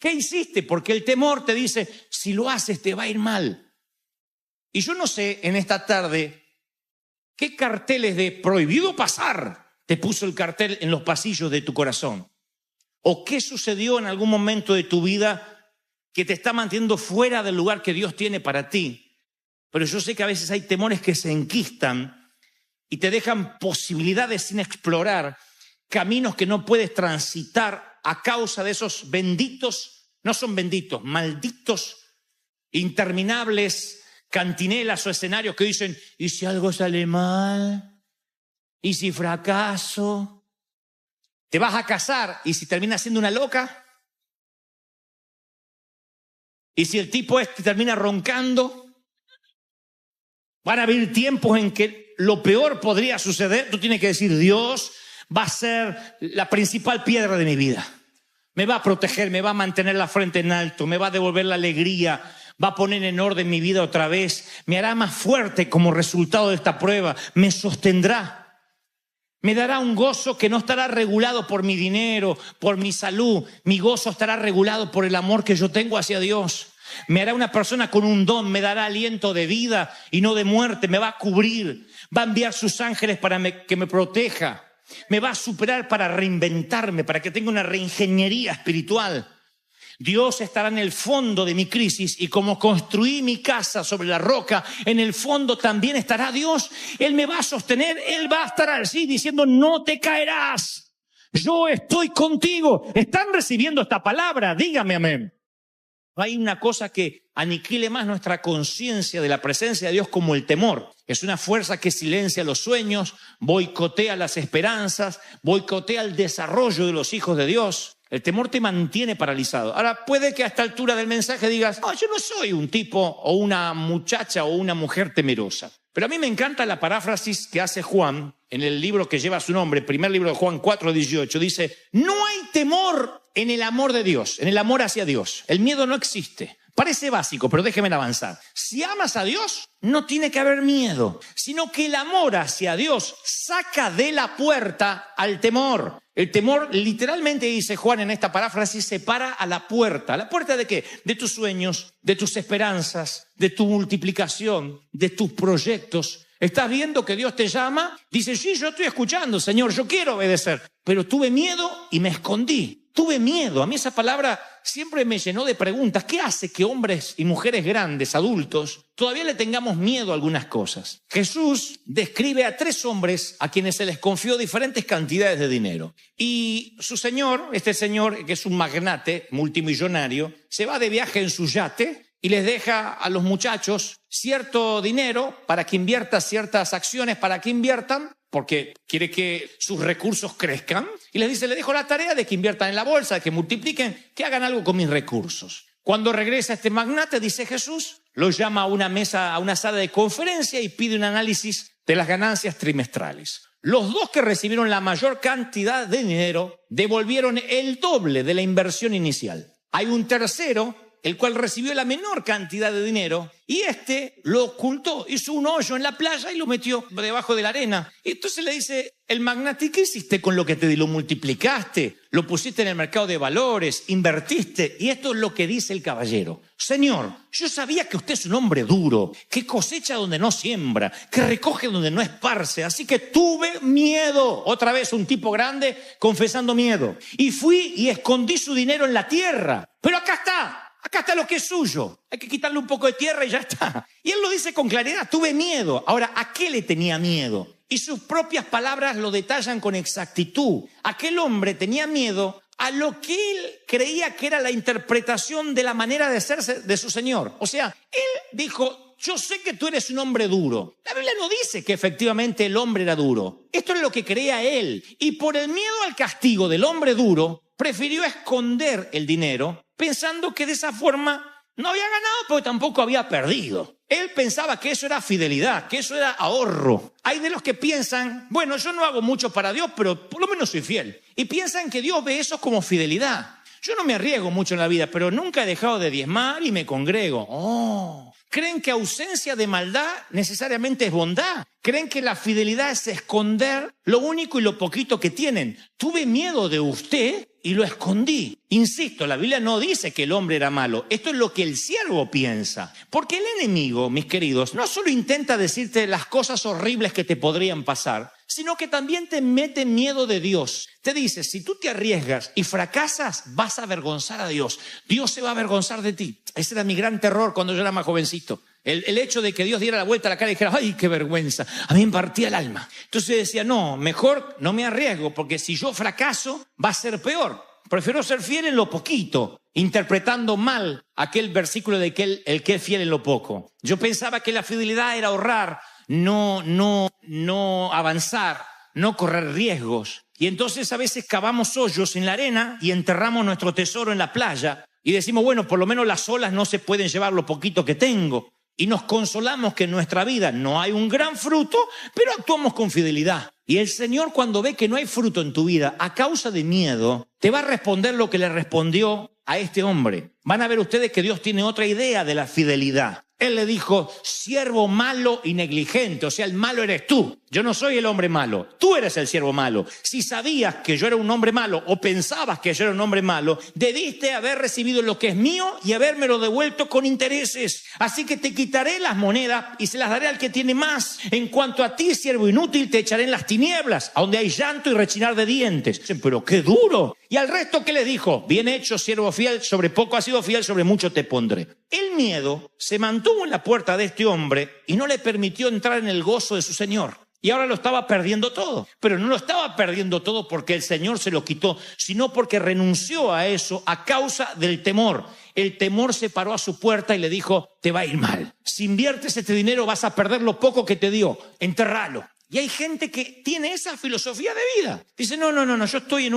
¿Qué hiciste? Porque el temor te dice, si lo haces te va a ir mal. Y yo no sé en esta tarde qué carteles de prohibido pasar te puso el cartel en los pasillos de tu corazón. O qué sucedió en algún momento de tu vida que te está manteniendo fuera del lugar que Dios tiene para ti. Pero yo sé que a veces hay temores que se enquistan y te dejan posibilidades sin explorar, caminos que no puedes transitar a causa de esos benditos, no son benditos, malditos, interminables cantinelas o escenarios que dicen, ¿y si algo sale mal? ¿Y si fracaso? ¿Te vas a casar y si terminas siendo una loca? ¿Y si el tipo termina roncando? Van a haber tiempos en que lo peor podría suceder. Tú tienes que decir, Dios va a ser la principal piedra de mi vida. Me va a proteger, me va a mantener la frente en alto, me va a devolver la alegría, va a poner en orden mi vida otra vez, me hará más fuerte como resultado de esta prueba, me sostendrá. Me dará un gozo que no estará regulado por mi dinero, por mi salud. Mi gozo estará regulado por el amor que yo tengo hacia Dios. Me hará una persona con un don, me dará aliento de vida y no de muerte. Me va a cubrir, va a enviar sus ángeles para que me proteja. Me va a superar para reinventarme, para que tenga una reingeniería espiritual. Dios estará en el fondo de mi crisis y como construí mi casa sobre la roca, en el fondo también estará Dios. Él me va a sostener, Él va a estar así diciendo, no te caerás, yo estoy contigo. ¿Están recibiendo esta palabra? Dígame amén. Hay una cosa que aniquile más nuestra conciencia de la presencia de Dios como el temor. Es una fuerza que silencia los sueños, boicotea las esperanzas, boicotea el desarrollo de los hijos de Dios. El temor te mantiene paralizado. Ahora, puede que a esta altura del mensaje digas, no, yo no soy un tipo o una muchacha o una mujer temerosa. Pero a mí me encanta la paráfrasis que hace Juan en el libro que lleva su nombre, primer libro de Juan 4:18. Dice, no hay temor en el amor de Dios, en el amor hacia Dios. El miedo no existe. Parece básico, pero déjeme avanzar. Si amas a Dios, no tiene que haber miedo, sino que el amor hacia Dios saca de la puerta al temor. El temor, literalmente dice Juan en esta paráfrasis, se para a la puerta. ¿A la puerta de qué? De tus sueños, de tus esperanzas, de tu multiplicación, de tus proyectos. ¿Estás viendo que Dios te llama? Dice, sí, yo estoy escuchando, Señor, yo quiero obedecer. Pero tuve miedo y me escondí. Tuve miedo. A mí esa palabra siempre me llenó de preguntas. ¿Qué hace que hombres y mujeres grandes, adultos, todavía le tengamos miedo a algunas cosas? Jesús describe a 3 hombres a quienes se les confió diferentes cantidades de dinero. Y su señor, este señor que es un magnate multimillonario, se va de viaje en su yate y les deja a los muchachos cierto dinero para que inviertan ciertas acciones, para que inviertan, porque quiere que sus recursos crezcan. Y les dice, le dejo la tarea de que inviertan en la bolsa, de que multipliquen, que hagan algo con mis recursos. Cuando regresa este magnate, dice Jesús, lo llama a una mesa, a una sala de conferencia y pide un análisis de las ganancias trimestrales. Los 2 que recibieron la mayor cantidad de dinero devolvieron el doble de la inversión inicial. Hay un tercero, el cual recibió la menor cantidad de dinero, y este lo ocultó, hizo un hoyo en la playa y lo metió debajo de la arena. Y entonces le dice el magnate, ¿qué hiciste con lo que te di? Lo multiplicaste, lo pusiste en el mercado de valores, invertiste. Y esto es lo que dice el caballero. Señor, yo sabía que usted es un hombre duro, que cosecha donde no siembra, que recoge donde no esparce, así que tuve miedo. Otra vez un tipo grande confesando miedo. Y fui y escondí su dinero en la tierra. Pero acá está. Acá está lo que es suyo. Hay que quitarle un poco de tierra y ya está. Y él lo dice con claridad, tuve miedo. Ahora, ¿a qué le tenía miedo? Y sus propias palabras lo detallan con exactitud. Aquel hombre tenía miedo a lo que él creía que era la interpretación de la manera de ser de su Señor. O sea, él dijo, yo sé que tú eres un hombre duro. La Biblia no dice que efectivamente el hombre era duro. Esto es lo que creía él. Y por el miedo al castigo del hombre duro, prefirió esconder el dinero, pensando que de esa forma no había ganado, pero tampoco había perdido. Él pensaba que eso era fidelidad, que eso era ahorro. Hay de los que piensan, bueno, yo no hago mucho para Dios, pero por lo menos soy fiel. Y piensan que Dios ve eso como fidelidad. Yo no me arriesgo mucho en la vida, pero nunca he dejado de diezmar y me congrego. Creen que ausencia de maldad necesariamente es bondad. Creen que la fidelidad es esconder lo único y lo poquito que tienen. Tuve miedo de usted y lo escondí. Insisto, la Biblia no dice que el hombre era malo. Esto es lo que el siervo piensa. Porque el enemigo, mis queridos, no solo intenta decirte las cosas horribles que te podrían pasar, sino que también te mete miedo de Dios. Te dice, si tú te arriesgas y fracasas, vas a avergonzar a Dios. Dios se va a avergonzar de ti. Ese era mi gran terror cuando yo era más jovencito. El hecho de que Dios diera la vuelta a la cara y dijera, ¡ay, qué vergüenza! A mí me partía el alma. Entonces decía, no, mejor no me arriesgo, porque si yo fracaso, va a ser peor. Prefiero ser fiel en lo poquito, interpretando mal aquel versículo de que el que es fiel en lo poco. Yo pensaba que la fidelidad era ahorrar, no avanzar, no correr riesgos. Y entonces a veces cavamos hoyos en la arena y enterramos nuestro tesoro en la playa y decimos, bueno, por lo menos las olas no se pueden llevar lo poquito que tengo. Y nos consolamos que en nuestra vida no hay un gran fruto, pero actuamos con fidelidad. Y el Señor, cuando ve que no hay fruto en tu vida a causa de miedo, te va a responder lo que le respondió a este hombre. Van a ver ustedes que Dios tiene otra idea de la fidelidad. Él le dijo, siervo malo y negligente, o sea, el malo eres tú. Yo no soy el hombre malo, tú eres el siervo malo. Si sabías que yo era un hombre malo o pensabas que yo era un hombre malo, debiste haber recibido lo que es mío y habérmelo devuelto con intereses. Así que te quitaré las monedas y se las daré al que tiene más. En cuanto a ti, siervo inútil, te echaré en las tinieblas, a donde hay llanto y rechinar de dientes. Pero qué duro. Y al resto, ¿qué les dijo? Bien hecho, siervo fiel, sobre poco has sido fiel, sobre mucho te pondré. El miedo se mantuvo en la puerta de este hombre y no le permitió entrar en el gozo de su Señor. Y ahora lo estaba perdiendo todo. Pero no lo estaba perdiendo todo porque el Señor se lo quitó, sino porque renunció a eso a causa del temor. El temor se paró a su puerta y le dijo, te va a ir mal. Si inviertes este dinero vas a perder lo poco que te dio. Enterralo. Y hay gente que tiene esa filosofía de vida. Dice, no, yo estoy en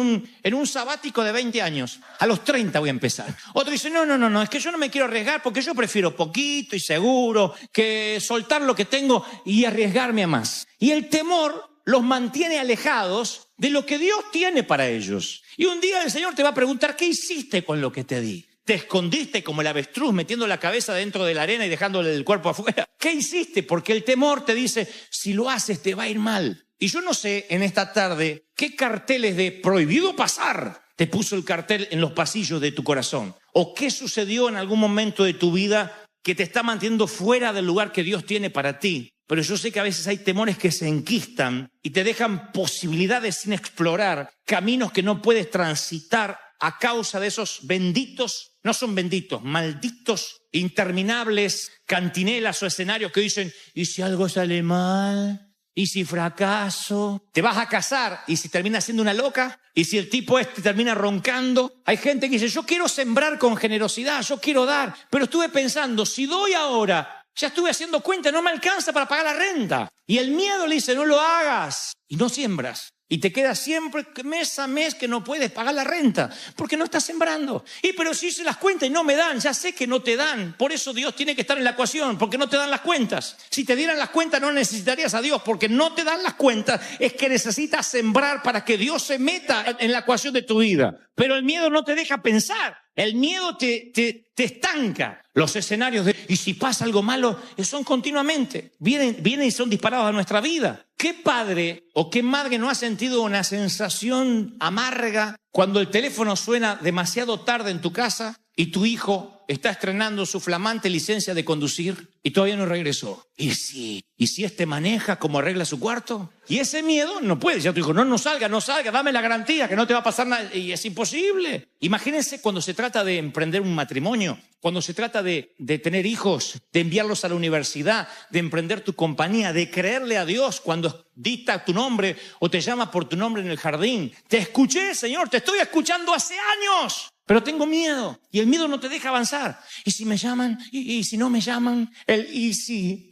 un sabático de 20 años. A los 30 voy a empezar. Otro dice, no, es que yo no me quiero arriesgar porque yo prefiero poquito y seguro que soltar lo que tengo y arriesgarme a más. Y el temor los mantiene alejados de lo que Dios tiene para ellos. Y un día el Señor te va a preguntar, ¿qué hiciste con lo que te di? ¿Te escondiste como el avestruz metiendo la cabeza dentro de la arena y dejándole el cuerpo afuera? ¿Qué hiciste? Porque el temor te dice, si lo haces te va a ir mal. Y yo no sé en esta tarde qué carteles de prohibido pasar te puso el cartel en los pasillos de tu corazón. O qué sucedió en algún momento de tu vida que te está manteniendo fuera del lugar que Dios tiene para ti. Pero yo sé que a veces hay temores que se enquistan y te dejan posibilidades sin explorar, caminos que no puedes transitar a causa de esos benditos, no son benditos, malditos, interminables cantinelas o escenarios que dicen, ¿y si algo sale mal? ¿Y si fracaso? Te vas a casar y si terminas siendo una loca, y si el tipo termina roncando. Hay gente que dice, yo quiero sembrar con generosidad, yo quiero dar, pero estuve pensando, si doy ahora, ya estuve haciendo cuenta, no me alcanza para pagar la renta. Y el miedo le dice, no lo hagas, y no siembras. Y te quedas siempre mes a mes que no puedes pagar la renta, porque no estás sembrando. Pero si hice las cuentas y no me dan, ya sé que no te dan. Por eso Dios tiene que estar en la ecuación, porque no te dan las cuentas. Si te dieran las cuentas no necesitarías a Dios, porque no te dan las cuentas. Es que necesitas sembrar para que Dios se meta en la ecuación de tu vida. Pero el miedo no te deja pensar. El miedo te estanca. Los escenarios de, y si pasa algo malo, son continuamente. Vienen y son disparados a nuestra vida. ¿Qué padre o qué madre no ha sentido una sensación amarga cuando el teléfono suena demasiado tarde en tu casa y tu hijo está estrenando su flamante licencia de conducir y todavía no regresó? ¿Y si este maneja como arregla su cuarto? Y ese miedo no puede. Ya tu hijo, no salga, dame la garantía que no te va a pasar nada. Y es imposible. Imagínense cuando se trata de emprender un matrimonio, cuando se trata de tener hijos, de enviarlos a la universidad, de emprender tu compañía, de creerle a Dios cuando dicta tu nombre o te llama por tu nombre en el jardín. Te escuché, Señor, te estoy escuchando hace años, pero tengo miedo. Y el miedo no te deja avanzar. ¿Y si me llaman? ¿Y si no me llaman? El si,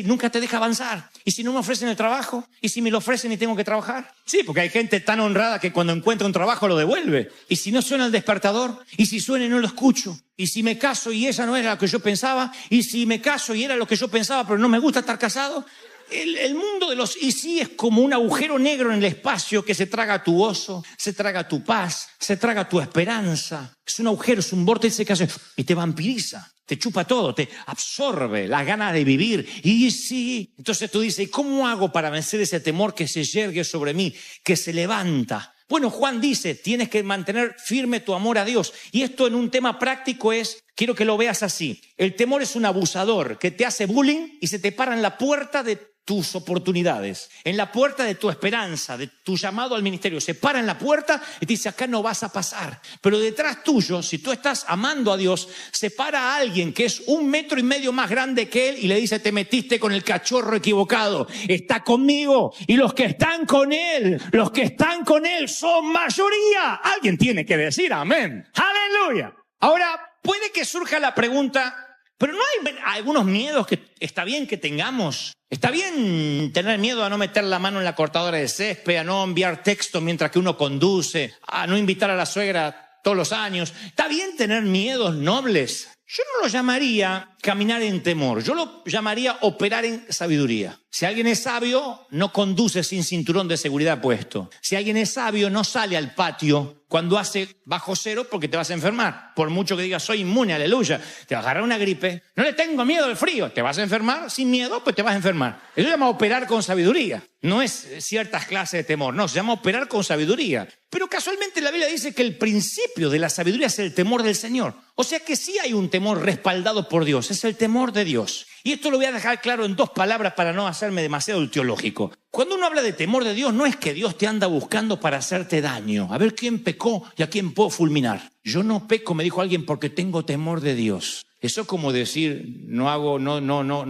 nunca te deja avanzar. ¿Y si no me ofrecen el trabajo? ¿Y si me lo ofrecen y tengo que trabajar? Sí, porque hay gente tan honrada que cuando encuentra un trabajo lo devuelve. ¿Y si no suena el despertador? ¿Y si suena y no lo escucho? ¿Y si me caso y esa no era lo que yo pensaba? ¿Y si me caso y era lo que yo pensaba pero no me gusta estar casado? El mundo de los y sí es como un agujero negro en el espacio que se traga tu gozo, se traga tu paz, se traga tu esperanza. Es un agujero, es un vórtice que hace y te vampiriza, te chupa todo, te absorbe las ganas de vivir. Y sí, entonces tú dices, ¿y cómo hago para vencer ese temor que se yergue sobre mí, que se levanta? Bueno, Juan dice, tienes que mantener firme tu amor a Dios. Y esto en un tema práctico quiero que lo veas así. El temor es un abusador que te hace bullying y se te para en la puerta de tus oportunidades, en la puerta de tu esperanza, de tu llamado al ministerio. Se para en la puerta y te dice, acá no vas a pasar. Pero detrás tuyo, si tú estás amando a Dios, se para a alguien que es 1,5 metros más grande que él y le dice, te metiste con el cachorro equivocado, está conmigo. Y los que están con él son mayoría. Alguien tiene que decir amén. Aleluya. Ahora, puede que surja la pregunta, pero ¿no hay algunos miedos que está bien que tengamos? Está bien tener miedo a no meter la mano en la cortadora de césped, a no enviar texto mientras que uno conduce, a no invitar a la suegra todos los años. Está bien tener miedos nobles. Yo no lo llamaría caminar en temor, yo lo llamaría operar en sabiduría. Si alguien es sabio, no conduce sin cinturón de seguridad puesto. Si alguien es sabio, no sale al patio cuando hace bajo cero porque te vas a enfermar. Por mucho que digas, soy inmune, aleluya, te va a agarrar una gripe. No le tengo miedo al frío, te vas a enfermar. Sin miedo, pues te vas a enfermar. Eso se llama operar con sabiduría. No es ciertas clases de temor, no, se llama operar con sabiduría. Pero casualmente la Biblia dice que el principio de la sabiduría es el temor del Señor. O sea que sí hay un temor respaldado por Dios, es el temor de Dios. Y esto lo voy a dejar claro en 2 palabras para no hacerme demasiado teológico. Cuando uno habla de temor de Dios, no es que Dios te anda buscando para hacerte daño. A ver quién pecó y a quién puedo fulminar. Yo no peco, me dijo alguien, porque tengo temor de Dios. Eso es como decir, no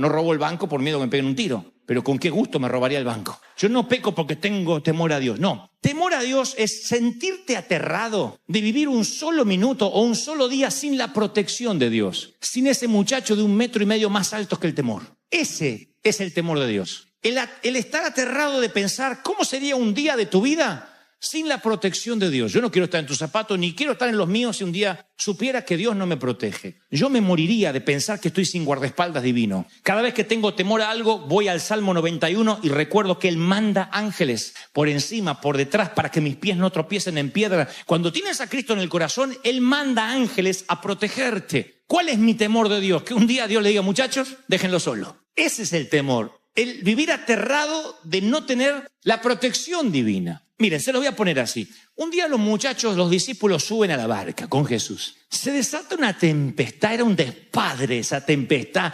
robo el banco por miedo a que me peguen un tiro. Pero con qué gusto me robaría el banco. Yo no peco porque tengo temor a Dios. No, temor a Dios es sentirte aterrado de vivir un solo minuto o un solo día sin la protección de Dios. Sin ese muchacho de 1,5 metros más alto que el temor. Ese es el temor de Dios. El estar aterrado de pensar cómo sería un día de tu vida sin la protección de Dios. Yo no quiero estar en tus zapatos, ni quiero estar en los míos si un día supiera que Dios no me protege. Yo me moriría de pensar que estoy sin guardaespaldas divino. Cada vez que tengo temor a algo, voy al Salmo 91 y recuerdo que Él manda ángeles por encima, por detrás, para que mis pies no tropiecen en piedra. Cuando tienes a Cristo en el corazón, Él manda ángeles a protegerte. ¿Cuál es mi temor de Dios? Que un día Dios le diga, muchachos, déjenlo solo. Ese es el temor. El vivir aterrado de no tener la protección divina. Miren, se los voy a poner así. Un día los discípulos suben a la barca con Jesús. Se desata una tempestad, era un despadre esa tempestad.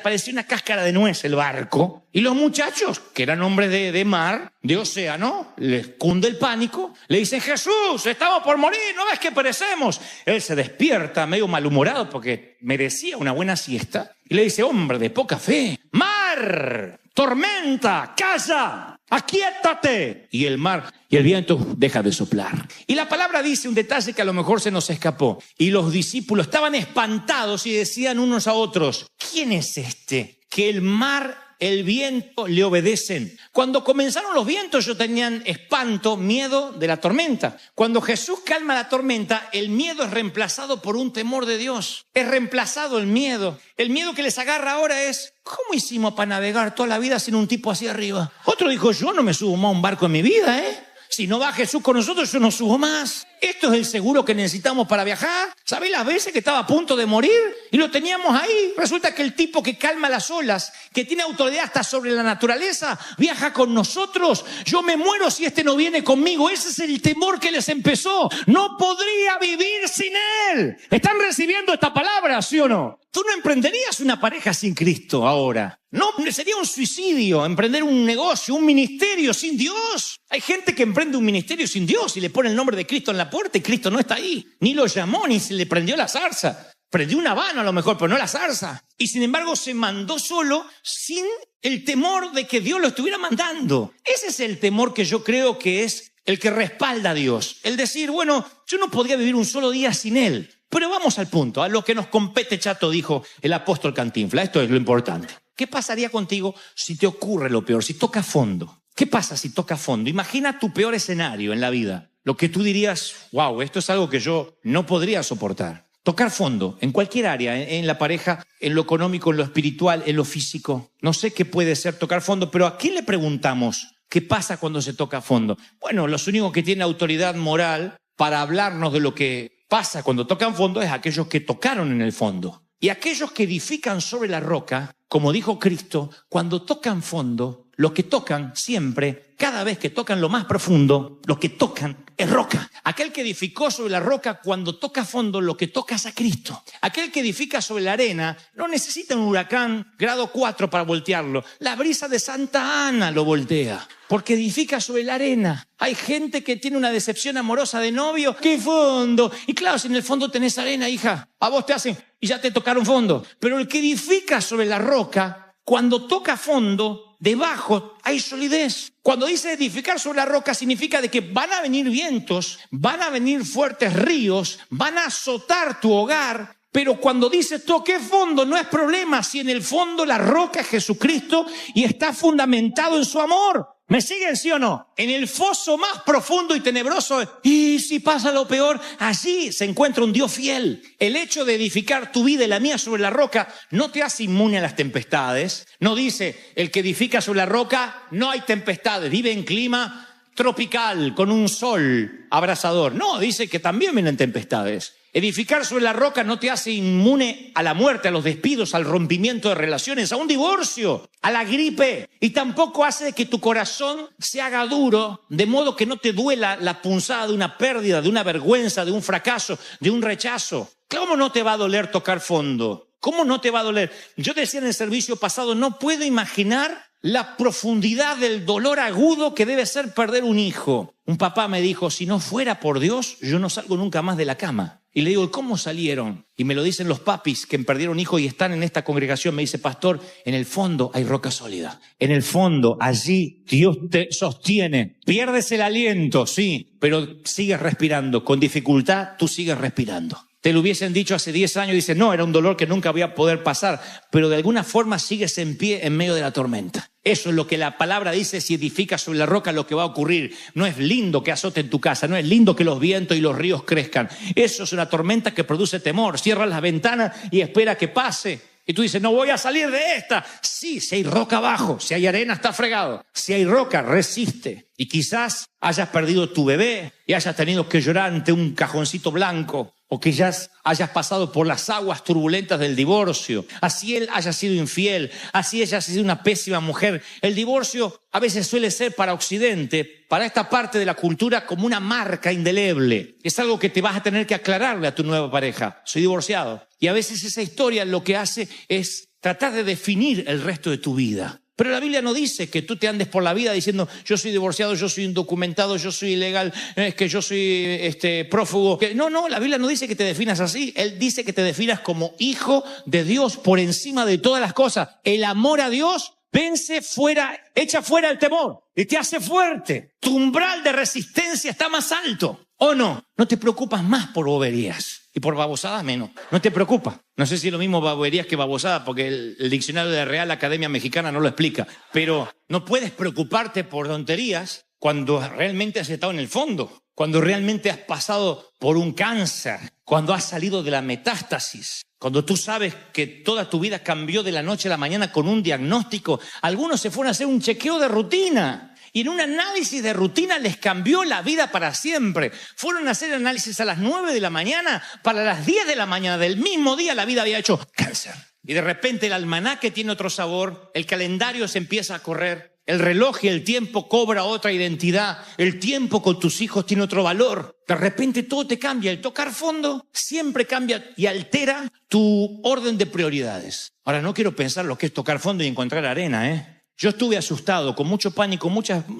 Parecía una cáscara de nuez el barco. Y los muchachos, que eran hombres de mar, de océano, les cunde el pánico. Le dicen, Jesús, estamos por morir, ¿no ves que perecemos? Él se despierta medio malhumorado porque merecía una buena siesta. Y le dice, hombre de poca fe, mar, tormenta, calla, aquíétate. Y el mar y el viento deja de soplar. Y la palabra dice un detalle que a lo mejor se nos escapó. Y los discípulos estaban espantados y decían unos a otros, ¿quién es este que el mar, el viento le obedecen? Cuando comenzaron los vientos, ellos tenían espanto, miedo de la tormenta. Cuando Jesús calma la tormenta, el miedo es reemplazado por un temor de Dios. Es reemplazado el miedo. El miedo que les agarra ahora es, ¿cómo hicimos para navegar toda la vida sin un tipo así arriba? Otro dijo, yo no me subo más a un barco en mi vida, Si no va Jesús con nosotros, yo no subo más. Esto es el seguro que necesitamos para viajar. ¿Sabéis las veces que estaba a punto de morir? Y lo teníamos ahí. Resulta que el tipo que calma las olas, que tiene autoridad hasta sobre la naturaleza, viaja con nosotros. Yo me muero si este no viene conmigo. Ese es el temor que les empezó. No podría vivir sin él. ¿Están recibiendo esta palabra, sí o no? Tú no emprenderías una pareja sin Cristo ahora. No, sería un suicidio emprender un negocio, un ministerio sin Dios. Hay gente que emprende un ministerio sin Dios y le pone el nombre de Cristo en la puerta y Cristo no está ahí. Ni lo llamó, ni se le prendió la zarza. Prendió una habano a lo mejor, pero no la zarza. Y sin embargo se mandó solo sin el temor de que Dios lo estuviera mandando. Ese es el temor que yo creo que es el que respalda a Dios. El decir, bueno, yo no podría vivir un solo día sin Él. Pero vamos al punto, a lo que nos compete, chato, dijo el apóstol Cantinflas. Esto es lo importante. ¿Qué pasaría contigo si te ocurre lo peor, si toca fondo? ¿Qué pasa si toca fondo? Imagina tu peor escenario en la vida. Lo que tú dirías, wow, esto es algo que yo no podría soportar. Tocar fondo, en cualquier área, en la pareja, en lo económico, en lo espiritual, en lo físico. No sé qué puede ser tocar fondo, pero ¿a quién le preguntamos qué pasa cuando se toca fondo? Bueno, los únicos que tienen autoridad moral para hablarnos de lo que pasa cuando tocan fondo es aquellos que tocaron en el fondo. Y aquellos que edifican sobre la roca como dijo Cristo, cuando tocan fondo, lo que tocan siempre, cada vez que tocan lo más profundo, lo que tocan es roca. Aquel que edificó sobre la roca, cuando toca fondo, lo que toca es a Cristo. Aquel que edifica sobre la arena no necesita un huracán grado 4 para voltearlo. La brisa de Santa Ana lo voltea, porque edifica sobre la arena. Hay gente que tiene una decepción amorosa de novio. ¡Qué fondo! Y claro, si en el fondo tenés arena, hija, a vos te hacen y ya te tocaron fondo. Pero el que edifica sobre la roca, cuando toca fondo, debajo hay solidez. Cuando dice edificar sobre la roca, significa de que van a venir vientos, van a venir fuertes ríos, van a azotar tu hogar. Pero cuando dice toque fondo, no es problema si en el fondo la roca es Jesucristo y está fundamentado en su amor. ¿Me siguen, sí o no? En el foso más profundo y tenebroso, y si pasa lo peor, allí se encuentra un Dios fiel. El hecho de edificar tu vida y la mía sobre la roca no te hace inmune a las tempestades. No dice, el que edifica sobre la roca, no hay tempestades, vive en clima tropical, con un sol abrasador. No, dice que también vienen tempestades. Edificar sobre la roca no te hace inmune a la muerte, a los despidos, al rompimiento de relaciones, a un divorcio, a la gripe. Y tampoco hace que tu corazón se haga duro, de modo que no te duela la punzada de una pérdida, de una vergüenza, de un fracaso, de un rechazo. ¿Cómo no te va a doler tocar fondo? ¿Cómo no te va a doler? Yo decía en el servicio pasado, no puedo imaginar la profundidad del dolor agudo que debe ser perder un hijo. Un papá me dijo, si no fuera por Dios, yo no salgo nunca más de la cama. Y le digo, ¿cómo salieron? Y me lo dicen los papis que perdieron hijos y están en esta congregación. Me dice, pastor, en el fondo hay roca sólida. En el fondo, allí Dios te sostiene. Pierdes el aliento, sí, pero sigues respirando. Con dificultad, tú sigues respirando. Te lo hubiesen dicho hace 10 años, dices, no, era un dolor que nunca voy a poder pasar, pero de alguna forma sigues en pie en medio de la tormenta. Eso es lo que la palabra dice, si edificas sobre la roca lo que va a ocurrir. No es lindo que azote en tu casa, no es lindo que los vientos y los ríos crezcan. Eso es una tormenta que produce temor. Cierras las ventanas y espera que pase. Y tú dices, no voy a salir de esta. Sí, si hay roca abajo, si hay arena está fregado. Si hay roca, resiste. Y quizás hayas perdido tu bebé y hayas tenido que llorar ante un cajoncito blanco. O que ya hayas pasado por las aguas turbulentas del divorcio. Así él haya sido infiel, así ella haya sido una pésima mujer. El divorcio a veces suele ser para Occidente, para esta parte de la cultura, como una marca indeleble. Es algo que te vas a tener que aclararle a tu nueva pareja. Soy divorciado. Y a veces esa historia lo que hace es tratar de definir el resto de tu vida. Pero la Biblia no dice que tú te andes por la vida diciendo yo soy divorciado, yo soy indocumentado, yo soy ilegal, es que yo soy prófugo. No, la Biblia no dice que te definas así. Él dice que te definas como hijo de Dios por encima de todas las cosas. El amor a Dios vence fuera, echa fuera el temor y te hace fuerte. Tu umbral de resistencia está más alto. ¿O no? No te preocupas más por boberías. Y por babosadas menos. No te preocupa. No sé si es lo mismo boberías que babosadas, porque el diccionario de la Real Academia Mexicana no lo explica. Pero no puedes preocuparte por tonterías cuando realmente has estado en el fondo. Cuando realmente has pasado por un cáncer. Cuando has salido de la metástasis. Cuando tú sabes que toda tu vida cambió de la noche a la mañana con un diagnóstico. Algunos se fueron a hacer un chequeo de rutina. Y en un análisis de rutina les cambió la vida para siempre. Fueron a hacer análisis a las 9 de la mañana. Para las 10 de la mañana del mismo día la vida había hecho cáncer. Y de repente el almanaque tiene otro sabor. El calendario se empieza a correr. El reloj y el tiempo cobra otra identidad. El tiempo con tus hijos tiene otro valor. De repente todo te cambia. El tocar fondo siempre cambia y altera tu orden de prioridades. Ahora no quiero pensar lo que es tocar fondo y encontrar arena, Yo estuve asustado, con mucho pánico,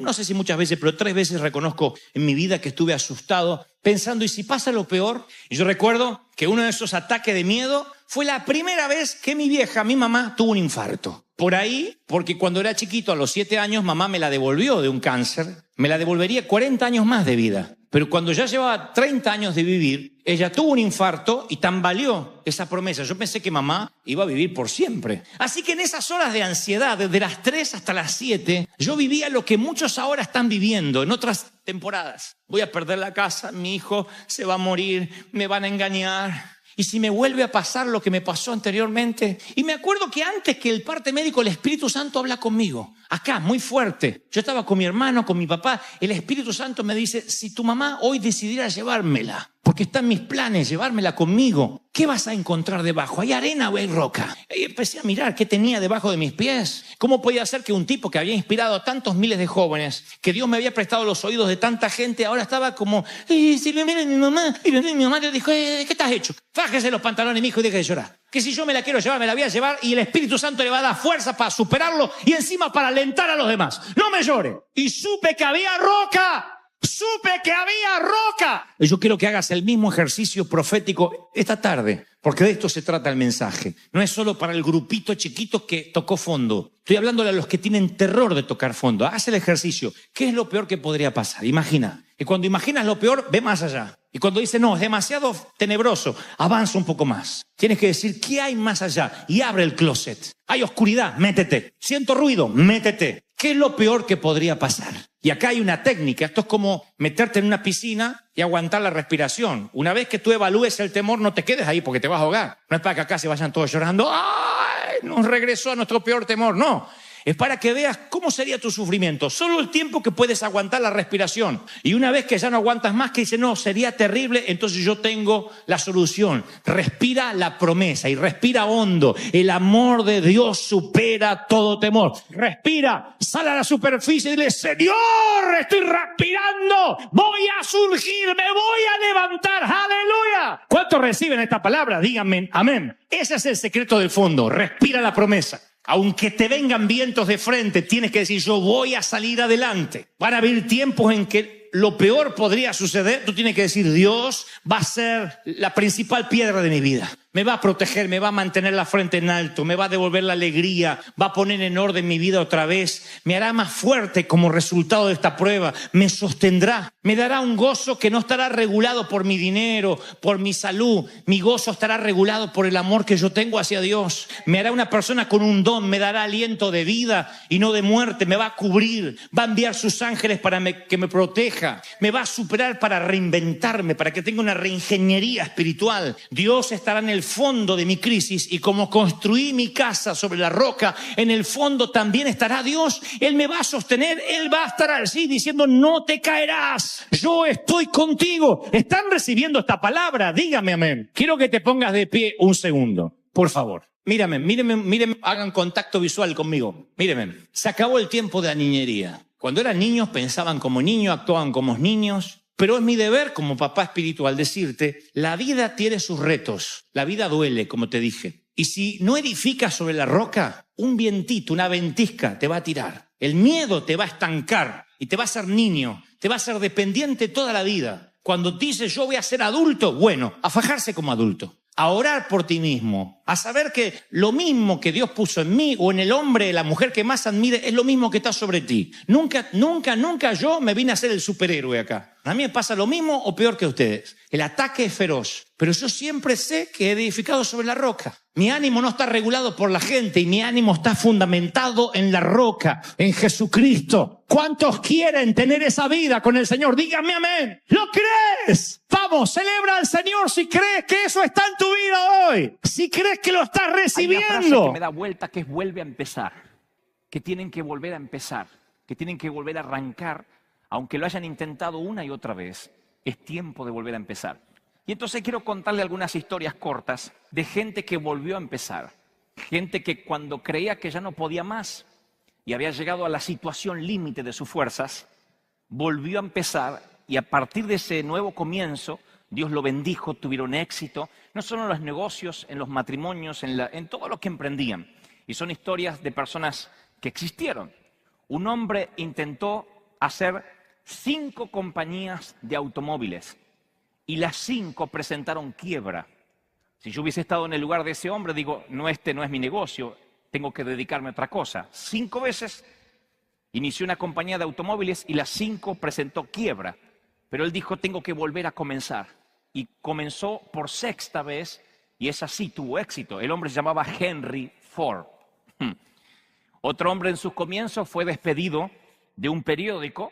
no sé si muchas veces, pero 3 veces reconozco en mi vida que estuve asustado, pensando, ¿y si pasa lo peor? Y yo recuerdo que uno de esos ataques de miedo fue la primera vez que mi mamá, tuvo un infarto. Por ahí, porque cuando era chiquito, a los 7 años, mamá me la devolvió de un cáncer, me la devolvería 40 años más de vida. Pero cuando ya llevaba 30 años de vivir, ella tuvo un infarto y tambaleó esa promesa. Yo pensé que mamá iba a vivir por siempre. Así que en esas horas de ansiedad, desde las 3 hasta las 7, yo vivía lo que muchos ahora están viviendo en otras temporadas. Voy a perder la casa, mi hijo se va a morir, me van a engañar. ¿Y si me vuelve a pasar lo que me pasó anteriormente? Y me acuerdo que antes que el parte médico, el Espíritu Santo habla conmigo. Acá, muy fuerte. Yo estaba con mi hermano, con mi papá. El Espíritu Santo me dice, si tu mamá hoy decidiera llevármela, porque está en mis planes llevármela conmigo. ¿Qué vas a encontrar debajo? ¿Hay arena o hay roca? Y empecé a mirar qué tenía debajo de mis pies. ¿Cómo podía ser que un tipo que había inspirado a tantos miles de jóvenes, que Dios me había prestado los oídos de tanta gente, ahora estaba como, si me viene mi mamá, y mi mamá le dijo, ¿qué estás hecho? Fájese los pantalones, mi hijo, y deje de llorar. Que si yo me la quiero llevar, me la voy a llevar y el Espíritu Santo le va a dar fuerza para superarlo y encima para alentar a los demás. No me llore. Y supe que había roca. Supe que había roca. Yo quiero que hagas el mismo ejercicio profético esta tarde, porque de esto se trata el mensaje. No es solo para el grupito chiquito que tocó fondo. Estoy hablándole a los que tienen terror de tocar fondo. Haz el ejercicio. ¿Qué es lo peor que podría pasar? Imagina. Y cuando imaginas lo peor, ve más allá. Y cuando dice, no, es demasiado tenebroso, avanza un poco más. Tienes que decir, ¿qué hay más allá? Y abre el closet. Hay oscuridad, métete. Siento ruido, métete. ¿Qué es lo peor que podría pasar? Y acá hay una técnica. Esto es como meterte en una piscina y aguantar la respiración. Una vez que tú evalúes el temor, no te quedes ahí porque te vas a ahogar. No es para que acá se vayan todos llorando. ¡Ay! Nos regresó a nuestro peor temor. No. Es para que veas cómo sería tu sufrimiento. Solo el tiempo que puedes aguantar la respiración. Y una vez que ya no aguantas más, que dices, no, sería terrible, entonces yo tengo la solución. Respira la promesa y respira hondo. El amor de Dios supera todo temor. Respira, sal a la superficie y dile, Señor, estoy respirando, voy a surgir, me voy a levantar. ¡Aleluya! ¿Cuántos reciben esta palabra? Díganme, amén. Ese es el secreto del fondo. Respira la promesa. Aunque te vengan vientos de frente, tienes que decir, yo voy a salir adelante. Van a haber tiempos en que lo peor podría suceder. Tú tienes que decir, Dios va a ser la principal piedra de mi vida. Me va a proteger, me va a mantener la frente en alto, me va a devolver la alegría, va a poner en orden mi vida otra vez, me hará más fuerte como resultado de esta prueba, me sostendrá, me dará un gozo que no estará regulado por mi dinero, por mi salud. Mi gozo estará regulado por el amor que yo tengo hacia Dios. Me hará una persona con un don, me dará aliento de vida y no de muerte, me va a cubrir, va a enviar sus ángeles para que me proteja, me va a superar para reinventarme, para que tenga una reingeniería espiritual. Dios estará en el fondo de mi crisis y como construí mi casa sobre la roca, en el fondo también estará Dios. Él me va a sostener, Él va a estar allí diciendo, no te caerás, yo estoy contigo. ¿Están recibiendo esta palabra? Dígame amén. Quiero que te pongas de pie un segundo, por favor. Mírame, hagan contacto visual conmigo. Mírame, se acabó el tiempo de la niñería. Cuando eran niños pensaban como niños, actuaban como niños. Pero es mi deber como papá espiritual decirte, la vida tiene sus retos, la vida duele, como te dije. Y si no edificas sobre la roca, un vientito, una ventisca te va a tirar. El miedo te va a estancar y te va a hacer niño, te va a hacer dependiente toda la vida. Cuando dices yo voy a ser adulto, bueno, a fajarse como adulto, a orar por ti mismo, a saber que lo mismo que Dios puso en mí o en el hombre, la mujer que más admire, es lo mismo que está sobre ti. Nunca yo me vine a ser el superhéroe acá. A mí me pasa lo mismo o peor que a ustedes. El ataque es feroz, pero yo siempre sé que he edificado sobre la roca. Mi ánimo no está regulado por la gente y mi ánimo está fundamentado en la roca, en Jesucristo. ¿Cuántos quieren tener esa vida con el Señor? Díganme amén. ¿Lo crees? Vamos, celebra al Señor si crees que eso está en tu vida hoy. Si crees que lo estás recibiendo. Hay una frase que me da vuelta que es vuelve a empezar. Que tienen que volver a empezar. Que tienen que volver a arrancar. Aunque lo hayan intentado una y otra vez, es tiempo de volver a empezar. Y entonces quiero contarle algunas historias cortas de gente que volvió a empezar. Gente que cuando creía que ya no podía más y había llegado a la situación límite de sus fuerzas, volvió a empezar y a partir de ese nuevo comienzo, Dios lo bendijo, tuvieron éxito, no solo en los negocios, en los matrimonios, en todo lo que emprendían. Y son historias de personas que existieron. Un hombre intentó hacer 5 compañías de automóviles y las 5 presentaron quiebra. Si yo hubiese estado en el lugar de ese hombre, digo, no, este no es mi negocio, tengo que dedicarme a otra cosa. 5 veces inició una compañía de automóviles y las 5 presentó quiebra. Pero él dijo, tengo que volver a comenzar. Y comenzó por 6ª vez y esa sí tuvo éxito. El hombre se llamaba Henry Ford. Otro hombre en sus comienzos fue despedido de un periódico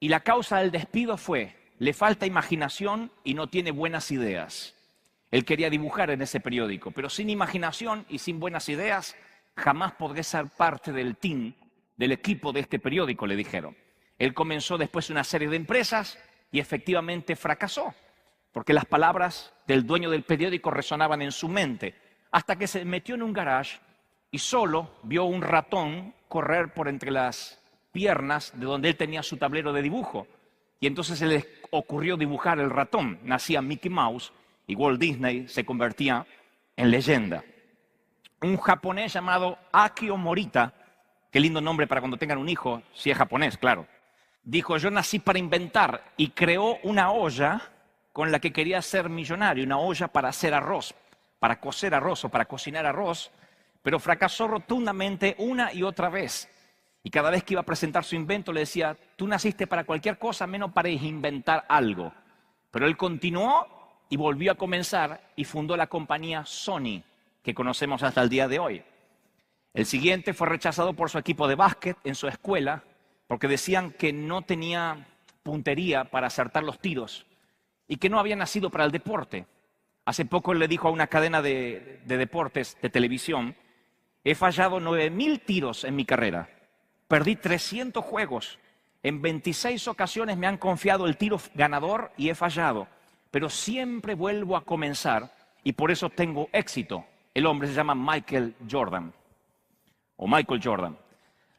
y la causa del despido fue, le falta imaginación y no tiene buenas ideas. Él quería dibujar en ese periódico, pero sin imaginación y sin buenas ideas, jamás podré ser parte del team, del equipo de este periódico, le dijeron. Él comenzó después una serie de empresas y efectivamente fracasó. porque las palabras del dueño del periódico resonaban en su mente, hasta que se metió en un garage y solo vio un ratón correr por entre las piernas de donde él tenía su tablero de dibujo. Y entonces se le ocurrió dibujar el ratón. Nacía Mickey Mouse y Walt Disney se convertía en leyenda. Un japonés llamado Akio Morita, qué lindo nombre para cuando tengan un hijo, si es japonés, claro, dijo: yo nací para inventar, y creó una olla con la que quería ser millonario, una olla para hacer arroz, para cocer arroz o para cocinar arroz, pero fracasó rotundamente una y otra vez. Y cada vez que iba a presentar su invento le decía: tú naciste para cualquier cosa menos para inventar algo. Pero él continuó y volvió a comenzar y fundó la compañía Sony, que conocemos hasta el día de hoy. El siguiente fue rechazado por su equipo de básquet en su escuela porque decían que no tenía puntería para acertar los tiros y que no había nacido para el deporte. Hace poco él le dijo a una cadena de deportes de televisión: he fallado 9,000 tiros en mi carrera. Perdí 300 juegos. En 26 ocasiones me han confiado el tiro ganador y he fallado. Pero siempre vuelvo a comenzar y por eso tengo éxito. El hombre se llama Michael Jordan. O Michael Jordan.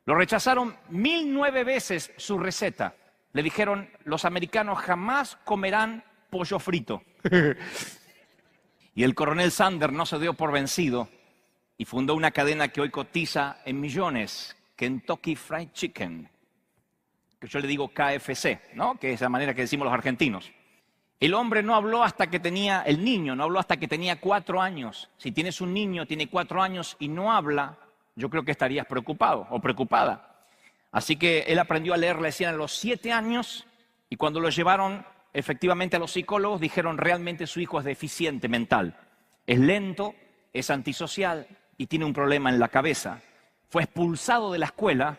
Lo rechazaron 1009 veces su receta. Le dijeron: los americanos jamás comerán pollo frito. Y el coronel Sanders no se dio por vencido y fundó una cadena que hoy cotiza en millones, Kentucky Fried Chicken, que yo le digo KFC, ¿no? Que es la manera que decimos los argentinos. El hombre no habló hasta que tenía, el niño no habló hasta que tenía 4 años. Si tienes un niño, tiene 4 años y no habla, yo creo que estarías preocupado o preocupada. Así que él aprendió a leer, le decían, a los 7 años, y cuando lo llevaron efectivamente a los psicólogos, dijeron: realmente su hijo es deficiente mental. Es lento, es antisocial y tiene un problema en la cabeza. Fue expulsado de la escuela,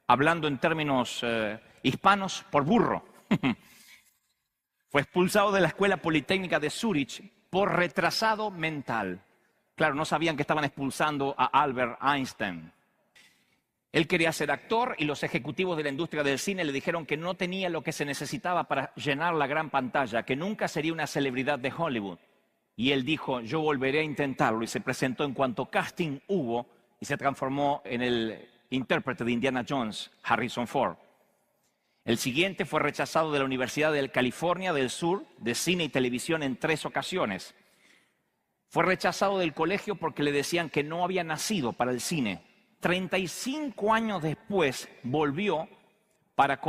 hablando en términos hispanos, por burro. Fue expulsado de la Escuela Politécnica de Zúrich por retrasado mental. Claro, no sabían que estaban expulsando a Albert Einstein. Él quería ser actor y los ejecutivos de la industria del cine le dijeron que no tenía lo que se necesitaba para llenar la gran pantalla, que nunca sería una celebridad de Hollywood. Y él dijo: yo volveré a intentarlo, y se presentó en cuanto casting hubo y se transformó en el intérprete de Indiana Jones, Harrison Ford. El siguiente fue rechazado de la Universidad de California del Sur de cine y televisión en 3 ocasiones. Fue rechazado del colegio porque le decían que no había nacido para el cine. 35 años después volvió para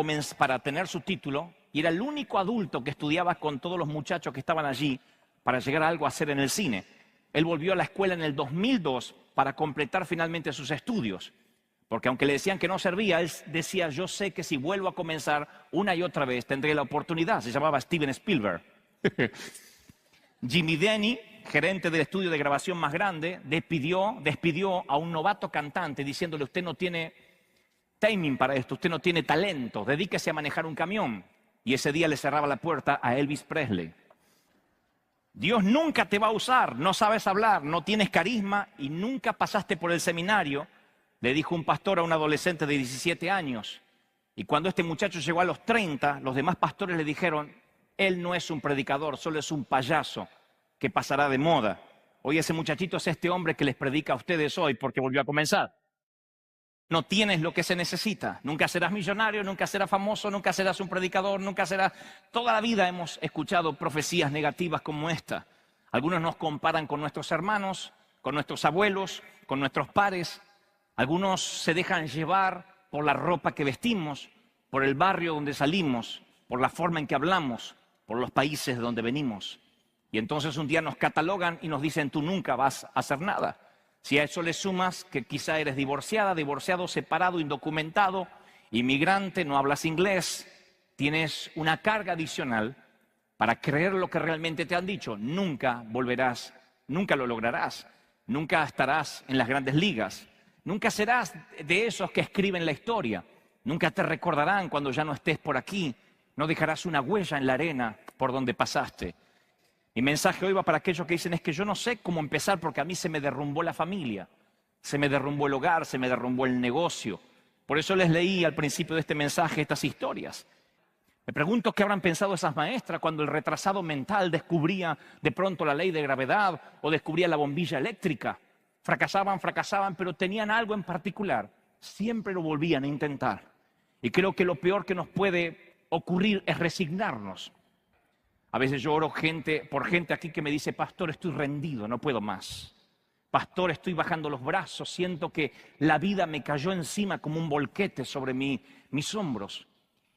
tener su título y era el único adulto que estudiaba con todos los muchachos que estaban allí para llegar a algo a hacer en el cine. Él volvió a la escuela en el 2002 para completar finalmente sus estudios. Porque aunque le decían que no servía, él decía: yo sé que si vuelvo a comenzar una y otra vez tendré la oportunidad. Se llamaba Steven Spielberg. Jimmy Denny, gerente del estudio de grabación más grande, despidió a un novato cantante diciéndole: usted no tiene timing para esto, usted no tiene talento, dedíquese a manejar un camión. Y ese día le cerraba la puerta a Elvis Presley. Dios nunca te va a usar, no sabes hablar, no tienes carisma y nunca pasaste por el seminario, le dijo un pastor a un adolescente de 17 años. Y cuando este muchacho llegó a los 30, los demás pastores le dijeron: él no es un predicador, solo es un payaso que pasará de moda. Hoy ese muchachito es este hombre que les predica a ustedes hoy porque volvió a comenzar. No tienes lo que se necesita. Nunca serás millonario, nunca serás famoso, nunca serás un predicador, nunca serás... Toda la vida hemos escuchado profecías negativas como esta. Algunos nos comparan con nuestros hermanos, con nuestros abuelos, con nuestros pares. Algunos se dejan llevar por la ropa que vestimos, por el barrio donde salimos, por la forma en que hablamos, por los países de donde venimos. Y entonces un día nos catalogan y nos dicen: tú nunca vas a hacer nada. Si a eso le sumas que quizá eres divorciada, divorciado, separado, indocumentado, inmigrante, no hablas inglés, tienes una carga adicional para creer lo que realmente te han dicho. Nunca volverás, nunca lo lograrás, nunca estarás en las grandes ligas, nunca serás de esos que escriben la historia, nunca te recordarán cuando ya no estés por aquí, no dejarás una huella en la arena por donde pasaste. Mi mensaje hoy va para aquellos que dicen: es que yo no sé cómo empezar porque a mí se me derrumbó la familia, se me derrumbó el hogar, se me derrumbó el negocio. Por eso les leí al principio de este mensaje estas historias. Me pregunto qué habrán pensado esas maestras cuando el retrasado mental descubría de pronto la ley de gravedad o descubría la bombilla eléctrica. Fracasaban, pero tenían algo en particular. Siempre lo volvían a intentar. Y creo que lo peor que nos puede ocurrir es resignarnos. A veces yo oro por gente aquí que me dice, pastor, estoy rendido, no puedo más. Pastor, estoy bajando los brazos, siento que la vida me cayó encima como un volquete sobre mis hombros.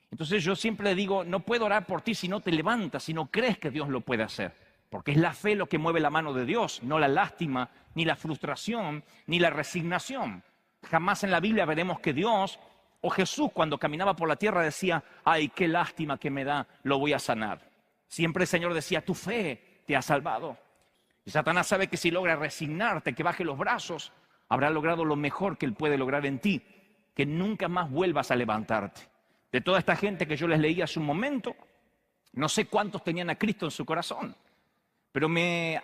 Entonces yo siempre le digo, no puedo orar por ti si no te levantas, si no crees que Dios lo puede hacer. Porque es la fe lo que mueve la mano de Dios, no la lástima, ni la frustración, ni la resignación. Jamás en la Biblia veremos que Dios o Jesús cuando caminaba por la tierra decía, ay, qué lástima que me da, lo voy a sanar. Siempre el Señor decía, tu fe te ha salvado. Y Satanás sabe que si logra resignarte, que baje los brazos, habrá logrado lo mejor que él puede lograr en ti, que nunca más vuelvas a levantarte. De toda esta gente que yo les leí hace un momento, no sé cuántos tenían a Cristo en su corazón, pero me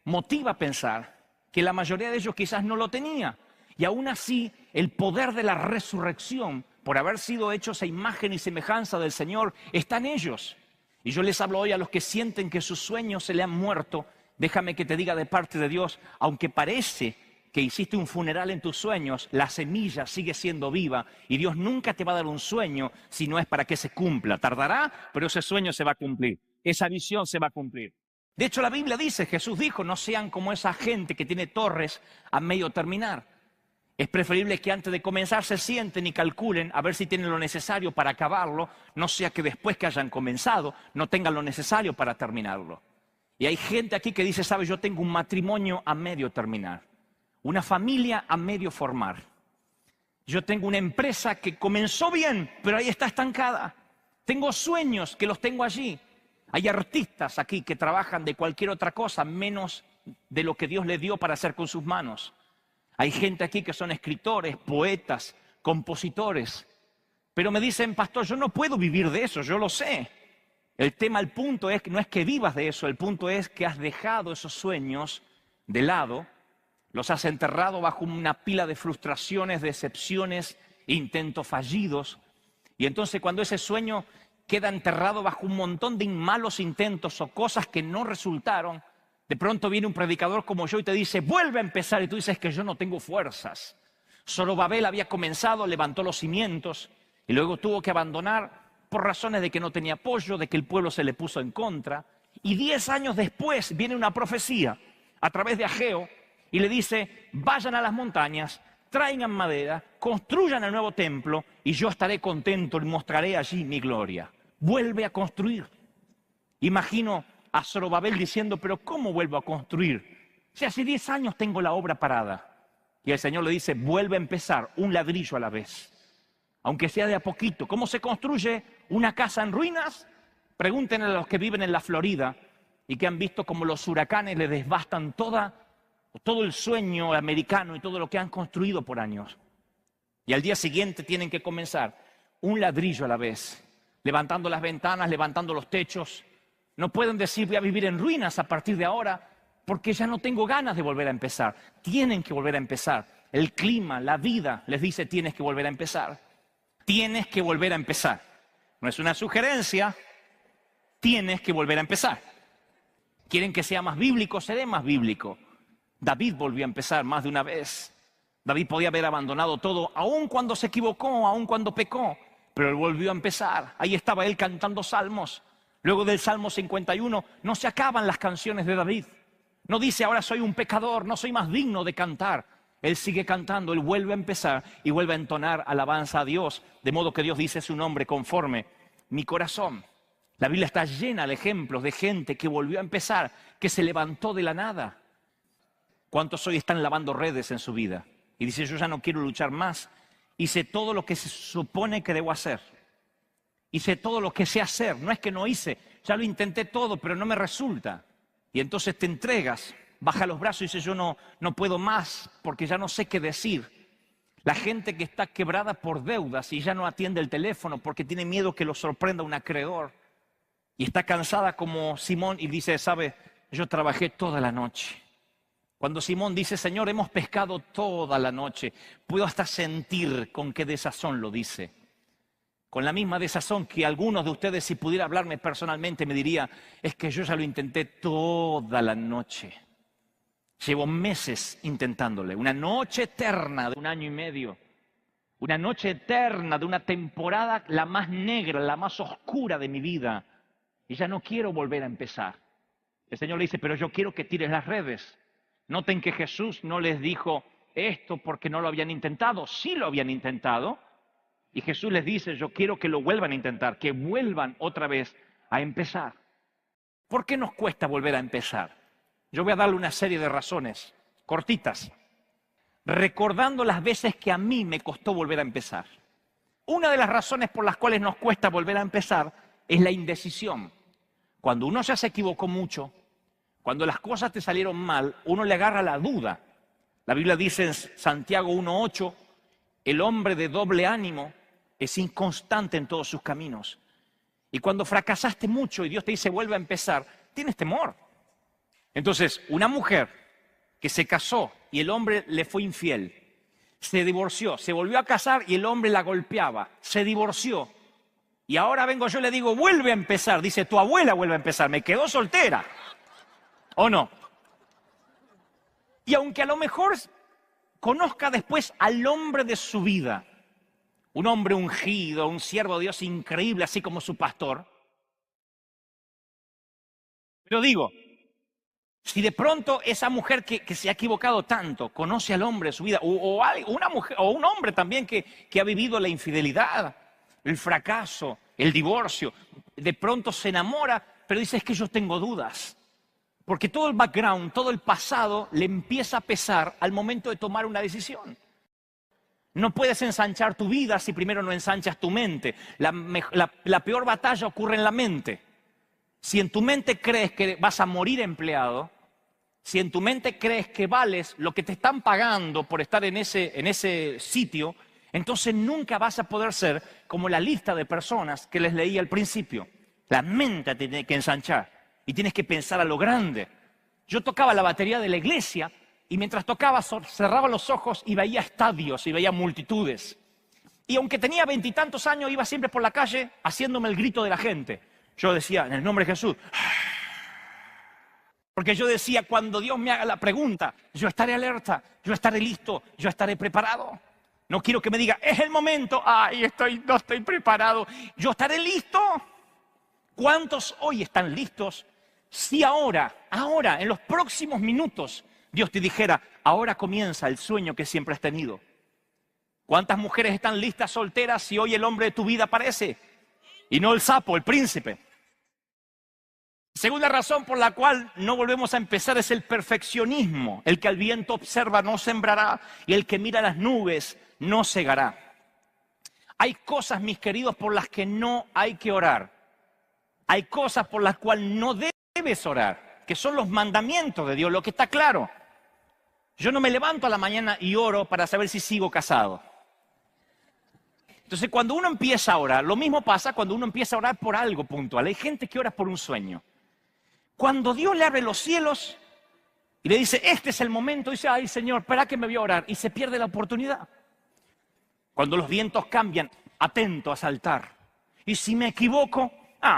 motiva a pensar que la mayoría de ellos quizás no lo tenía. Y aún así, el poder de la resurrección, por haber sido hechos a imagen y semejanza del Señor, está en ellos. Y yo les hablo hoy a los que sienten que sus sueños se le han muerto. Déjame que te diga de parte de Dios, aunque parece que hiciste un funeral en tus sueños, la semilla sigue siendo viva y Dios nunca te va a dar un sueño si no es para que se cumpla. Tardará, pero ese sueño se va a cumplir, esa visión se va a cumplir. De hecho, la Biblia dice, Jesús dijo, no sean como esa gente que tiene torres a medio terminar. Es preferible que antes de comenzar se sienten y calculen a ver si tienen lo necesario para acabarlo, no sea que después que hayan comenzado no tengan lo necesario para terminarlo. Y hay gente aquí que dice, ¿sabes? Yo tengo un matrimonio a medio terminar, una familia a medio formar. Yo tengo una empresa que comenzó bien, pero ahí está estancada. Tengo sueños que los tengo allí. Hay artistas aquí que trabajan de cualquier otra cosa, menos de lo que Dios les dio para hacer con sus manos. Hay gente aquí que son escritores, poetas, compositores. Pero me dicen, pastor, yo no puedo vivir de eso, yo lo sé. El punto es que no es que vivas de eso, el punto es que has dejado esos sueños de lado, los has enterrado bajo una pila de frustraciones, decepciones, intentos fallidos. Y entonces cuando ese sueño queda enterrado bajo un montón de malos intentos o cosas que no resultaron, de pronto viene un predicador como yo y te dice, vuelve a empezar, y tú dices que yo no tengo fuerzas. Zorobabel había comenzado, levantó los cimientos y luego tuvo que abandonar por razones de que no tenía apoyo, de que el pueblo se le puso en contra. Y 10 años después viene una profecía a través de Ageo y le dice, vayan a las montañas, traigan madera, construyan el nuevo templo y yo estaré contento y mostraré allí mi gloria. Vuelve a construir. Imagino a Zorobabel diciendo, pero ¿cómo vuelvo a construir? Si hace 10 años tengo la obra parada. Y el Señor le dice, vuelve a empezar un ladrillo a la vez, aunque sea de a poquito. ¿Cómo se construye una casa en ruinas? Pregúntenle a los que viven en la Florida y que han visto cómo los huracanes le devastan todo el sueño americano y todo lo que han construido por años. Y al día siguiente tienen que comenzar un ladrillo a la vez, levantando las ventanas, levantando los techos. No pueden decir voy a vivir en ruinas a partir de ahora porque ya no tengo ganas de volver a empezar. Tienen que volver a empezar. El clima, la vida les dice tienes que volver a empezar. Tienes que volver a empezar. No es una sugerencia, tienes que volver a empezar. ¿Quieren que sea más bíblico? Seré más bíblico. David volvió a empezar más de una vez. David podía haber abandonado todo, aun cuando se equivocó, aun cuando pecó, pero él volvió a empezar. Ahí estaba él cantando salmos. Luego del Salmo 51 no se acaban las canciones de David. No dice ahora soy un pecador, no soy más digno de cantar. Él sigue cantando, él vuelve a empezar y vuelve a entonar alabanza a Dios, de modo que Dios dice su nombre conforme mi corazón. La Biblia está llena de ejemplos de gente que volvió a empezar, que se levantó de la nada. ¿Cuántos hoy están lavando redes en su vida? Y dice, yo ya no quiero luchar más. Hice todo lo que se supone que debo hacer. Hice todo lo que sé hacer. No es que no hice, ya lo intenté todo, pero no me resulta. Y entonces te entregas, baja los brazos y dices, yo no puedo más porque ya no sé qué decir. La gente que está quebrada por deudas y ya no atiende el teléfono porque tiene miedo que lo sorprenda un acreedor. Y está cansada como Simón y dice, ¿sabe? Yo trabajé toda la noche. Cuando Simón dice, Señor, hemos pescado toda la noche, puedo hasta sentir con qué desazón lo dice. Con la misma desazón que algunos de ustedes, si pudiera hablarme personalmente, me diría, es que yo ya lo intenté toda la noche. Llevo meses intentándole, una noche eterna de 1 año y medio, una noche eterna de una temporada la más negra, la más oscura de mi vida. Y ya no quiero volver a empezar. El Señor le dice, pero yo quiero que tires las redes. Noten que Jesús no les dijo esto porque no lo habían intentado, sí lo habían intentado. Y Jesús les dice, yo quiero que lo vuelvan a intentar, que vuelvan otra vez a empezar. ¿Por qué nos cuesta volver a empezar? Yo voy a darle una serie de razones cortitas, recordando las veces que a mí me costó volver a empezar. Una de las razones por las cuales nos cuesta volver a empezar es la indecisión. Cuando uno ya se equivocó mucho, cuando las cosas te salieron mal, uno le agarra la duda. La Biblia dice en Santiago 1:8, el hombre de doble ánimo es inconstante en todos sus caminos. Y cuando fracasaste mucho y Dios te dice vuelve a empezar, tienes temor. Entonces, una mujer que se casó y el hombre le fue infiel, se divorció, se volvió a casar y el hombre la golpeaba, se divorció. Y ahora vengo yo y le digo, vuelve a empezar. Dice, tu abuela vuelve a empezar, me quedó soltera. ¿O no? Y aunque a lo mejor conozca después al hombre de su vida, un hombre ungido, un siervo de Dios increíble, así como su pastor. Pero digo, si de pronto esa mujer que se ha equivocado tanto, conoce al hombre de su vida, o una mujer, o un hombre también que ha vivido la infidelidad, el fracaso, el divorcio, de pronto se enamora, pero dice, es que yo tengo dudas. Porque todo el background, todo el pasado le empieza a pesar al momento de tomar una decisión. No puedes ensanchar tu vida si primero no ensanchas tu mente. La peor batalla ocurre en la mente. Si en tu mente crees que vas a morir empleado, si en tu mente crees que vales lo que te están pagando por estar en ese sitio, entonces nunca vas a poder ser como la lista de personas que les leí al principio. La mente te tiene que ensanchar y tienes que pensar a lo grande. Yo tocaba la batería de la iglesia y mientras tocaba cerraba los ojos y veía estadios y veía multitudes. Y aunque tenía 20 y tantos años, iba siempre por la calle haciéndome el grito de la gente. Yo decía, en el nombre de Jesús. Porque yo decía, cuando Dios me haga la pregunta, yo estaré alerta, yo estaré listo, yo estaré preparado. No quiero que me diga, es el momento, ay, no estoy preparado. Yo estaré listo. ¿Cuántos hoy están listos? Si ahora, en los próximos minutos, Dios te dijera, ahora comienza el sueño que siempre has tenido. ¿Cuántas mujeres están listas solteras si hoy el hombre de tu vida aparece? Y no el sapo, el príncipe. Segunda razón por la cual no volvemos a empezar es el perfeccionismo. El que al viento observa no sembrará y el que mira las nubes no segará. Hay cosas, mis queridos, por las que no hay que orar. Hay cosas por las cuales no debes orar, que son los mandamientos de Dios, lo que está claro. Yo no me levanto a la mañana y oro para saber si sigo casado. Entonces, cuando uno empieza a orar, lo mismo pasa cuando uno empieza a orar por algo puntual. Hay gente que ora por un sueño. Cuando Dios le abre los cielos y le dice, este es el momento, dice, ay Señor, ¿para qué me voy a orar? Y se pierde la oportunidad. Cuando los vientos cambian, atento a saltar. Y si me equivoco,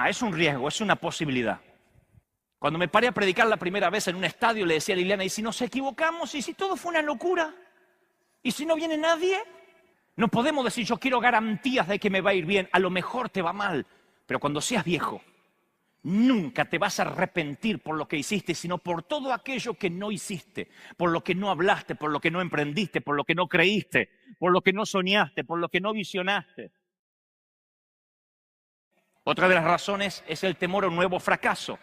es un riesgo, es una posibilidad. Cuando me paré a predicar la primera vez en un estadio, le decía a Liliana, ¿y si nos equivocamos? ¿Y si todo fue una locura? ¿Y si no viene nadie? No podemos decir, yo quiero garantías de que me va a ir bien. A lo mejor te va mal, pero cuando seas viejo, nunca te vas a arrepentir por lo que hiciste, sino por todo aquello que no hiciste, por lo que no hablaste, por lo que no emprendiste, por lo que no creíste, por lo que no soñaste, por lo que no visionaste. Otra de las razones es el temor a un nuevo fracaso.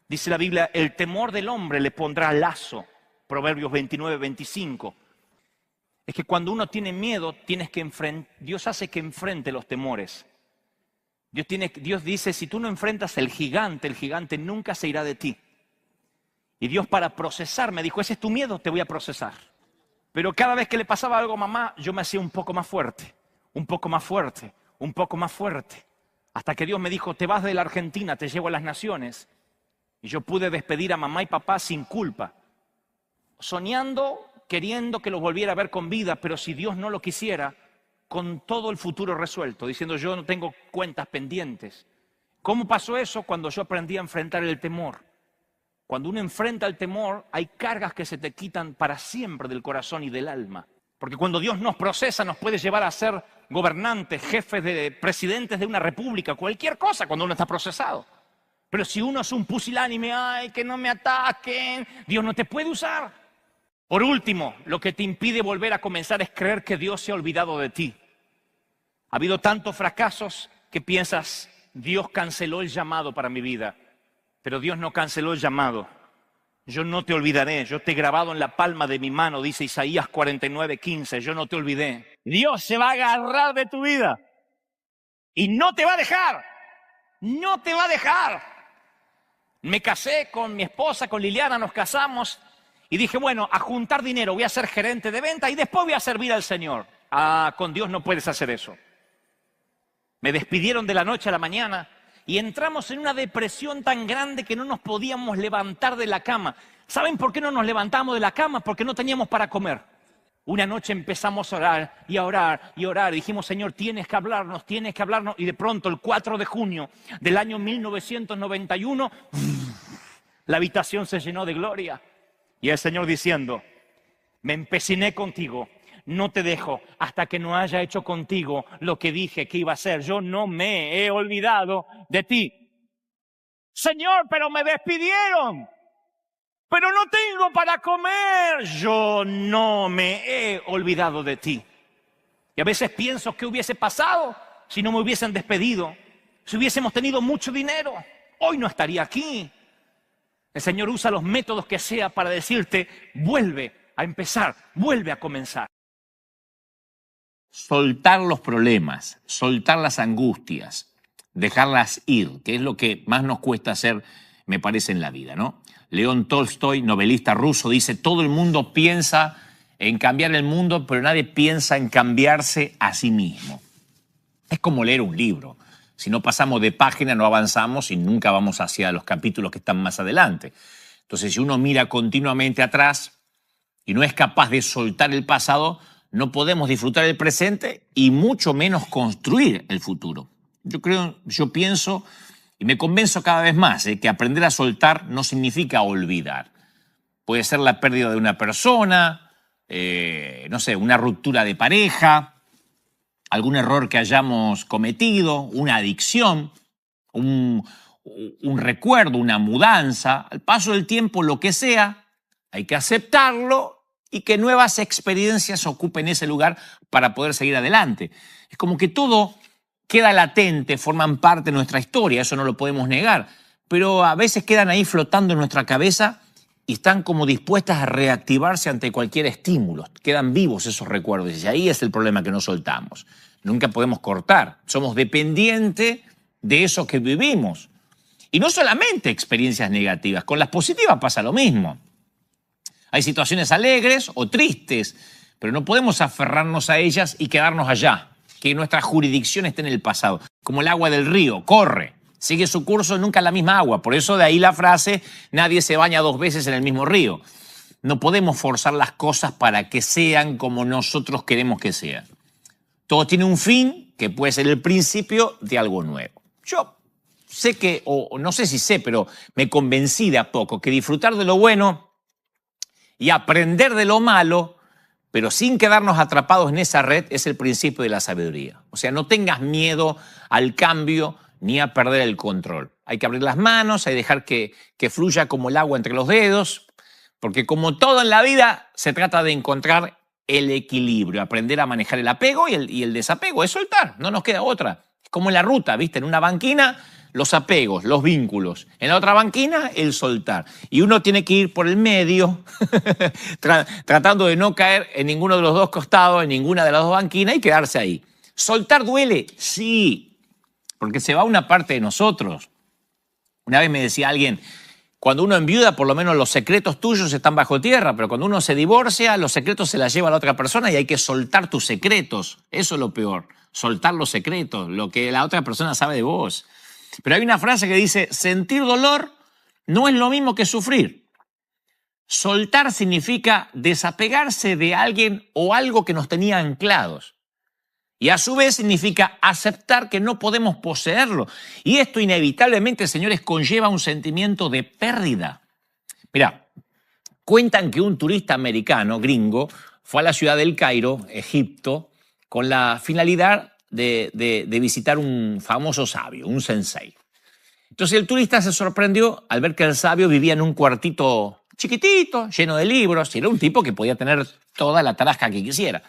Dice la Biblia, el temor del hombre le pondrá lazo. Proverbios 29-25. Es que cuando uno tiene miedo, Dios hace que enfrente los temores. Dios dice, si tú no enfrentas el gigante nunca se irá de ti. Y Dios para procesar me dijo, ese es tu miedo, te voy a procesar. Pero cada vez que le pasaba algo a mamá, yo me hacía un poco más fuerte, un poco más fuerte, un poco más fuerte. Hasta que Dios me dijo, te vas de la Argentina, te llevo a las naciones. Y yo pude despedir a mamá y papá sin culpa. Soñando, queriendo que los volviera a ver con vida, pero si Dios no lo quisiera, con todo el futuro resuelto, diciendo yo no tengo cuentas pendientes. ¿Cómo pasó eso? Cuando yo aprendí a enfrentar el temor. Cuando uno enfrenta el temor, hay cargas que se te quitan para siempre del corazón y del alma. Porque cuando Dios nos procesa, nos puede llevar a ser gobernantes, jefes de presidentes de una república, cualquier cosa cuando uno está procesado. Pero si uno es un pusilánime, ay, que no me ataquen, Dios no te puede usar. Por último, lo que te impide volver a comenzar es creer que Dios se ha olvidado de ti. Ha habido tantos fracasos que piensas, Dios canceló el llamado para mi vida. Pero Dios no canceló el llamado. Yo no te olvidaré, yo te he grabado en la palma de mi mano, dice Isaías 49:15, yo no te olvidé. Dios se va a agarrar de tu vida y no te va a dejar, no te va a dejar. Me casé con mi esposa, con Liliana, nos casamos y dije, bueno, a juntar dinero, voy a ser gerente de venta y después voy a servir al Señor. Ah, con Dios no puedes hacer eso. Me despidieron de la noche a la mañana. Y entramos en una depresión tan grande que no nos podíamos levantar de la cama. ¿Saben por qué no nos levantamos de la cama? Porque no teníamos para comer. Una noche empezamos a orar y a orar y a orar. Dijimos, Señor, tienes que hablarnos, tienes que hablarnos. Y de pronto, el 4 de junio del año 1991, la habitación se llenó de gloria. Y el Señor diciendo, me empeciné contigo. No te dejo hasta que no haya hecho contigo lo que dije que iba a hacer. Yo no me he olvidado de ti. Señor, pero me despidieron. Pero no tengo para comer. Yo no me he olvidado de ti. Y a veces pienso qué hubiese pasado si no me hubiesen despedido. Si hubiésemos tenido mucho dinero, hoy no estaría aquí. El Señor usa los métodos que sea para decirte, vuelve a empezar, vuelve a comenzar. Soltar los problemas, soltar las angustias, dejarlas ir, que es lo que más nos cuesta hacer, me parece, en la vida, ¿no? León Tolstoy, novelista ruso, dice, todo el mundo piensa en cambiar el mundo, pero nadie piensa en cambiarse a sí mismo. Es como leer un libro. Si no pasamos de página, no avanzamos y nunca vamos hacia los capítulos que están más adelante. Entonces, si uno mira continuamente atrás y no es capaz de soltar el pasado, no podemos disfrutar el presente y mucho menos construir el futuro. Yo pienso y me convenzo cada vez más que aprender a soltar no significa olvidar. Puede ser la pérdida de una persona, no sé, una ruptura de pareja, algún error que hayamos cometido, una adicción, un recuerdo, una mudanza. Al paso del tiempo, lo que sea, hay que aceptarlo y que nuevas experiencias ocupen ese lugar para poder seguir adelante. Es como que todo queda latente, forman parte de nuestra historia, eso no lo podemos negar, pero a veces quedan ahí flotando en nuestra cabeza y están como dispuestas a reactivarse ante cualquier estímulo. Quedan vivos esos recuerdos y ahí es el problema, que no soltamos. Nunca podemos cortar, somos dependientes de eso que vivimos. Y no solamente experiencias negativas, con las positivas pasa lo mismo. Hay situaciones alegres o tristes, pero no podemos aferrarnos a ellas y quedarnos allá, que nuestra jurisdicción esté en el pasado. Como el agua del río, corre, sigue su curso, nunca la misma agua. Por eso de ahí la frase, nadie se baña 2 veces en el mismo río. No podemos forzar las cosas para que sean como nosotros queremos que sean. Todo tiene un fin que puede ser el principio de algo nuevo. Yo sé que, o no sé si sé, pero me convencí de a poco que disfrutar de lo bueno y aprender de lo malo, pero sin quedarnos atrapados en esa red, es el principio de la sabiduría. O sea, no tengas miedo al cambio ni a perder el control. Hay que abrir las manos, hay que dejar que fluya como el agua entre los dedos, porque como todo en la vida, se trata de encontrar el equilibrio, aprender a manejar el apego y el desapego, es soltar, no nos queda otra. Es como en la ruta, ¿viste? En una banquina, los apegos, los vínculos. En la otra banquina, el soltar. Y uno tiene que ir por el medio, tratando de no caer en ninguno de los dos costados, en ninguna de las dos banquinas y quedarse ahí. ¿Soltar duele? Sí, porque se va una parte de nosotros. Una vez me decía alguien, cuando uno enviuda, por lo menos los secretos tuyos están bajo tierra, pero cuando uno se divorcia, los secretos se las lleva a la otra persona y hay que soltar tus secretos. Eso es lo peor, soltar los secretos, lo que la otra persona sabe de vos. Pero hay una frase que dice, sentir dolor no es lo mismo que sufrir. Soltar significa desapegarse de alguien o algo que nos tenía anclados. Y a su vez significa aceptar que no podemos poseerlo. Y esto inevitablemente, señores, conlleva un sentimiento de pérdida. Mira, cuentan que un turista americano, gringo, fue a la ciudad del Cairo, Egipto, con la finalidad de visitar un famoso sabio, un sensei. Entonces el turista se sorprendió al ver que el sabio vivía en un cuartito chiquitito, lleno de libros, y era un tipo que podía tener toda la tarasca que quisiera.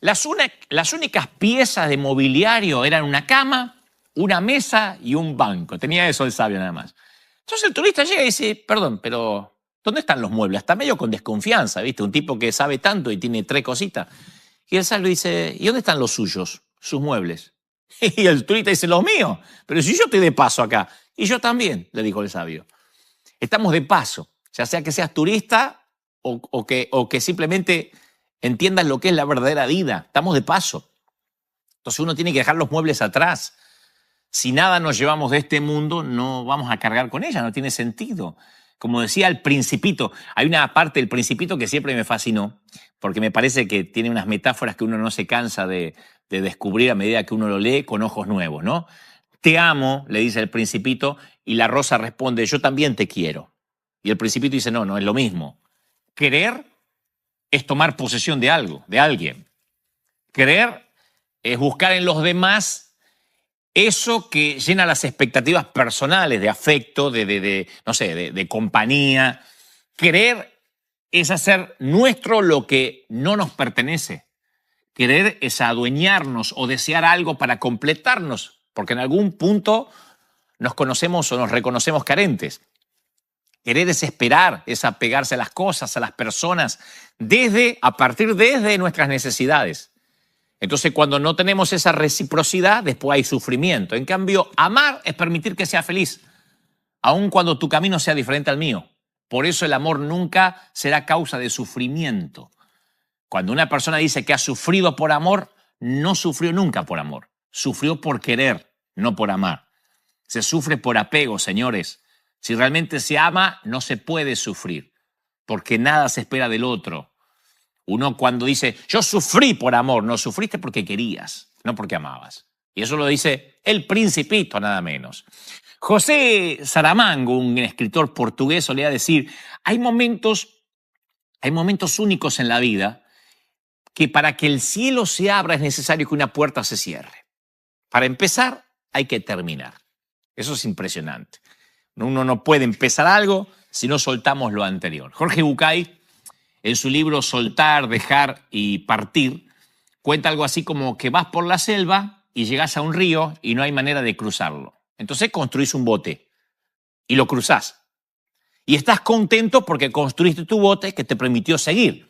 Las únicas piezas de mobiliario eran una cama, una mesa y un banco. Tenía eso el sabio nada más. Entonces el turista llega y dice, perdón, pero ¿dónde están los muebles? Está medio con desconfianza, ¿viste? Un tipo que sabe tanto y tiene 3 cositas. Y el sabio dice, ¿y dónde están los suyos? Sus muebles. Y el turista dice, los míos. Pero si yo estoy de paso acá. Y yo también, le dijo el sabio. Estamos de paso. Ya sea que seas turista o que simplemente entiendas lo que es la verdadera vida. Estamos de paso. Entonces uno tiene que dejar los muebles atrás. Si nada nos llevamos de este mundo, no vamos a cargar con ella. No tiene sentido. Como decía el Principito, hay una parte del Principito que siempre me fascinó, porque me parece que tiene unas metáforas que uno no se cansa de descubrir a medida que uno lo lee con ojos nuevos, ¿no? Te amo, le dice el Principito, y la rosa responde, yo también te quiero. Y el Principito dice, no, no es lo mismo. Querer es tomar posesión de algo, de alguien. Querer es buscar en los demás eso que llena las expectativas personales de afecto, de compañía. Querer es hacer nuestro lo que no nos pertenece. Querer es adueñarnos o desear algo para completarnos, porque en algún punto nos conocemos o nos reconocemos carentes. Querer es esperar, es apegarse a las cosas, a las personas, a partir desde nuestras necesidades. Entonces, cuando no tenemos esa reciprocidad, después hay sufrimiento. En cambio, amar es permitir que sea feliz, aun cuando tu camino sea diferente al mío. Por eso el amor nunca será causa de sufrimiento. Cuando una persona dice que ha sufrido por amor, no sufrió nunca por amor. Sufrió por querer, no por amar. Se sufre por apego, señores. Si realmente se ama, no se puede sufrir, porque nada se espera del otro. Uno cuando dice, yo sufrí por amor, no sufriste porque querías, no porque amabas. Y eso lo dice el Principito, nada menos. José Saramago, un escritor portugués, solía decir, hay momentos únicos en la vida que para que el cielo se abra es necesario que una puerta se cierre. Para empezar, hay que terminar. Eso es impresionante. Uno no puede empezar algo si no soltamos lo anterior. Jorge Bucay, en su libro Soltar, Dejar y Partir, cuenta algo así como que vas por la selva y llegas a un río y no hay manera de cruzarlo. Entonces construís un bote y lo cruzás. Y estás contento porque construiste tu bote que te permitió seguir.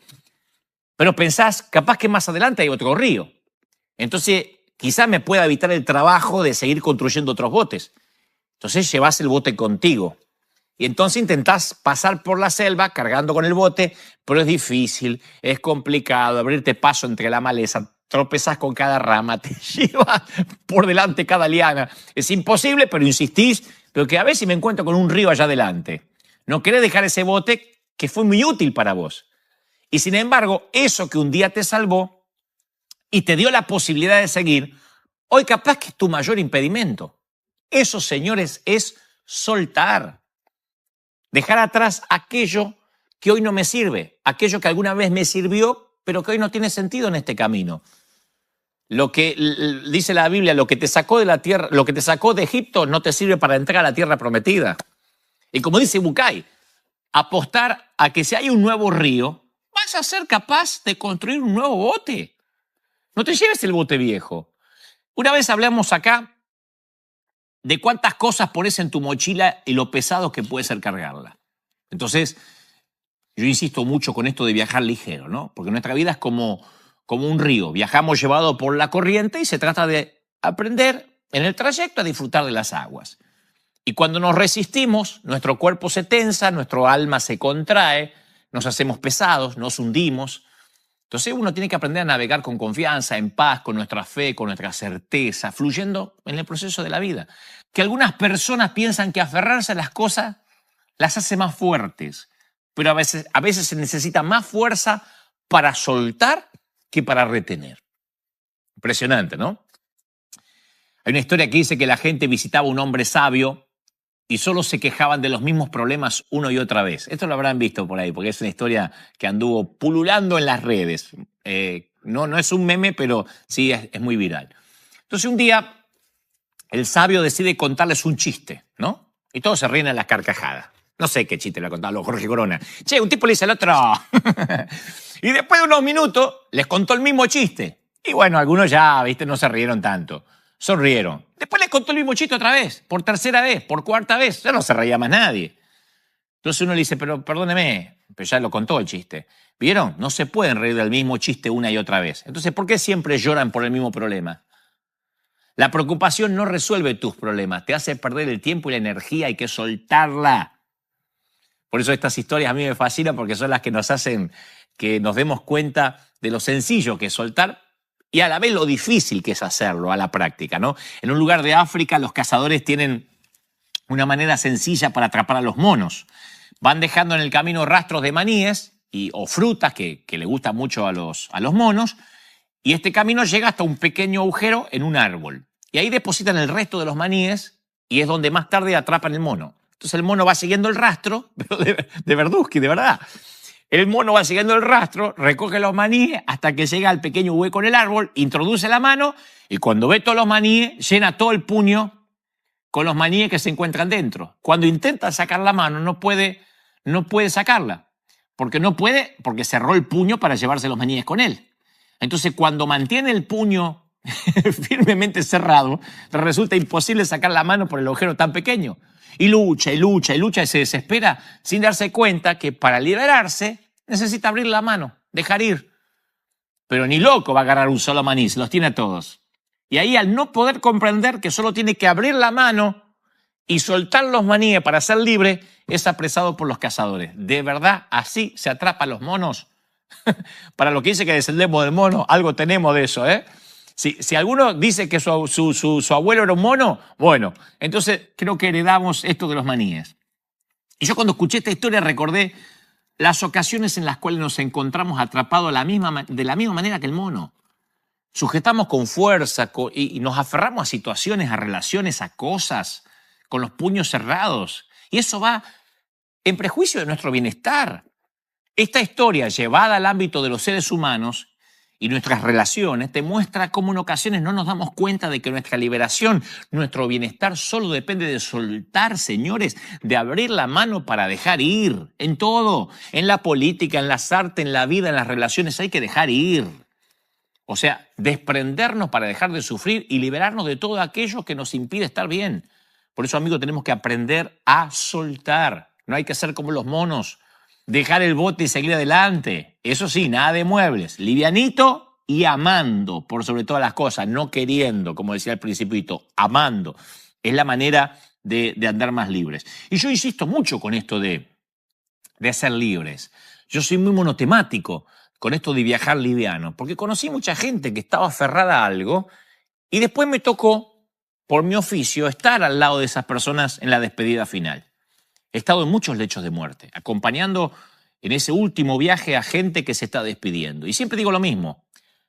Pero pensás, capaz que más adelante hay otro río. Entonces, quizás me pueda evitar el trabajo de seguir construyendo otros botes. Entonces llevas el bote contigo. Y entonces intentás pasar por la selva cargando con el bote, pero es difícil, es complicado, abrirte paso entre la maleza, tropezás con cada rama, te llevas por delante cada liana. Es imposible, pero insistís, pero que a veces me encuentro con un río allá adelante. No querés dejar ese bote que fue muy útil para vos. Y sin embargo, eso que un día te salvó y te dio la posibilidad de seguir, hoy capaz que es tu mayor impedimento. Eso, señores, es soltar. Dejar atrás aquello que hoy no me sirve, aquello que alguna vez me sirvió, pero que hoy no tiene sentido en este camino. Lo que dice la Biblia, lo que te sacó de la tierra, lo que te sacó de Egipto no te sirve para entrar a la tierra prometida. Y como dice Bucay, apostar a que si hay un nuevo río, vas a ser capaz de construir un nuevo bote. No te lleves el bote viejo. Una vez hablamos acá de cuántas cosas pones en tu mochila y lo pesado que puede ser cargarla. Entonces, yo insisto mucho con esto de viajar ligero, ¿no? Porque nuestra vida es como un río. Viajamos llevado por la corriente y se trata de aprender en el trayecto a disfrutar de las aguas. Y cuando nos resistimos, nuestro cuerpo se tensa, nuestro alma se contrae, nos hacemos pesados, nos hundimos. Entonces uno tiene que aprender a navegar con confianza, en paz, con nuestra fe, con nuestra certeza, fluyendo en el proceso de la vida. Que algunas personas piensan que aferrarse a las cosas las hace más fuertes, pero a veces se necesita más fuerza para soltar que para retener. Impresionante, ¿no? Hay una historia que dice que la gente visitaba a un hombre sabio y solo se quejaban de los mismos problemas una y otra vez. Esto lo habrán visto por ahí, porque es una historia que anduvo pululando en las redes. No es un meme, pero sí es muy viral. Entonces un día el sabio decide contarles un chiste, ¿no? Y todos se ríen a las carcajadas. No sé qué chiste le ha contado Jorge Corona. Che, un tipo le dice al otro... Y después de unos minutos les contó el mismo chiste. Y bueno, algunos ya, viste, no se rieron tanto. Sonrieron. Después les contó el mismo chiste otra vez, por tercera vez, por cuarta vez. Ya no se reía más nadie. Entonces uno le dice, pero perdóneme, pero ya lo contó el chiste. ¿Vieron? No se pueden reír del mismo chiste una y otra vez. Entonces, ¿por qué siempre lloran por el mismo problema? La preocupación no resuelve tus problemas, te hace perder el tiempo y la energía, hay que soltarla. Por eso estas historias a mí me fascinan porque son las que nos hacen que nos demos cuenta de lo sencillo que es soltar y a la vez lo difícil que es hacerlo a la práctica, ¿no? En un lugar de África los cazadores tienen una manera sencilla para atrapar a los monos. Van dejando en el camino rastros de maníes o frutas que le gustan mucho a los monos y este camino llega hasta un pequeño agujero en un árbol. Y ahí depositan el resto de los maníes y es donde más tarde atrapan el mono. Entonces el mono va siguiendo el rastro, pero de Verduzki, de verdad. El mono va siguiendo el rastro, recoge los maníes hasta que llega al pequeño hueco en el árbol, introduce la mano y cuando ve todos los maníes, llena todo el puño con los maníes que se encuentran dentro. Cuando intenta sacar la mano, no puede sacarla. Porque cerró el puño para llevarse los maníes con él. Entonces, cuando mantiene el puño firmemente cerrado, le resulta imposible sacar la mano por el agujero tan pequeño. Y lucha, y lucha, y lucha, y se desespera sin darse cuenta que para liberarse necesita abrir la mano, dejar ir. Pero ni loco va a agarrar un solo maní, se los tiene a todos. Y ahí, al no poder comprender que solo tiene que abrir la mano y soltar los maníes para ser libre, es apresado por los cazadores. ¿De verdad así se atrapa a los monos? Para lo que dice que descendemos del mono, algo tenemos de eso, ¿eh? Si alguno dice que su abuelo era un mono, bueno, entonces creo que heredamos esto de los maníes. Y yo cuando escuché esta historia recordé las ocasiones en las cuales nos encontramos atrapados de la misma manera que el mono. Sujetamos con fuerza y nos aferramos a situaciones, a relaciones, a cosas, con los puños cerrados. Y eso va en prejuicio de nuestro bienestar. Esta historia llevada al ámbito de los seres humanos y nuestras relaciones te muestra cómo en ocasiones no nos damos cuenta de que nuestra liberación, nuestro bienestar solo depende de soltar, señores, de abrir la mano para dejar ir. En todo, en la política, en las artes, en la vida, en las relaciones, hay que dejar ir. O sea, desprendernos para dejar de sufrir y liberarnos de todo aquello que nos impide estar bien. Por eso, amigos, tenemos que aprender a soltar. No hay que ser como los monos. Dejar el bote y seguir adelante. Eso sí, nada de muebles. Livianito y amando por sobre todas las cosas. No queriendo, como decía el Principito, amando. Es la manera de andar más libres. Y yo insisto mucho con esto de ser libres. Yo soy muy monotemático con esto de viajar liviano. Porque conocí mucha gente que estaba aferrada a algo y después me tocó, por mi oficio, estar al lado de esas personas en la despedida final. He estado en muchos lechos de muerte, acompañando en ese último viaje a gente que se está despidiendo. Y siempre digo lo mismo,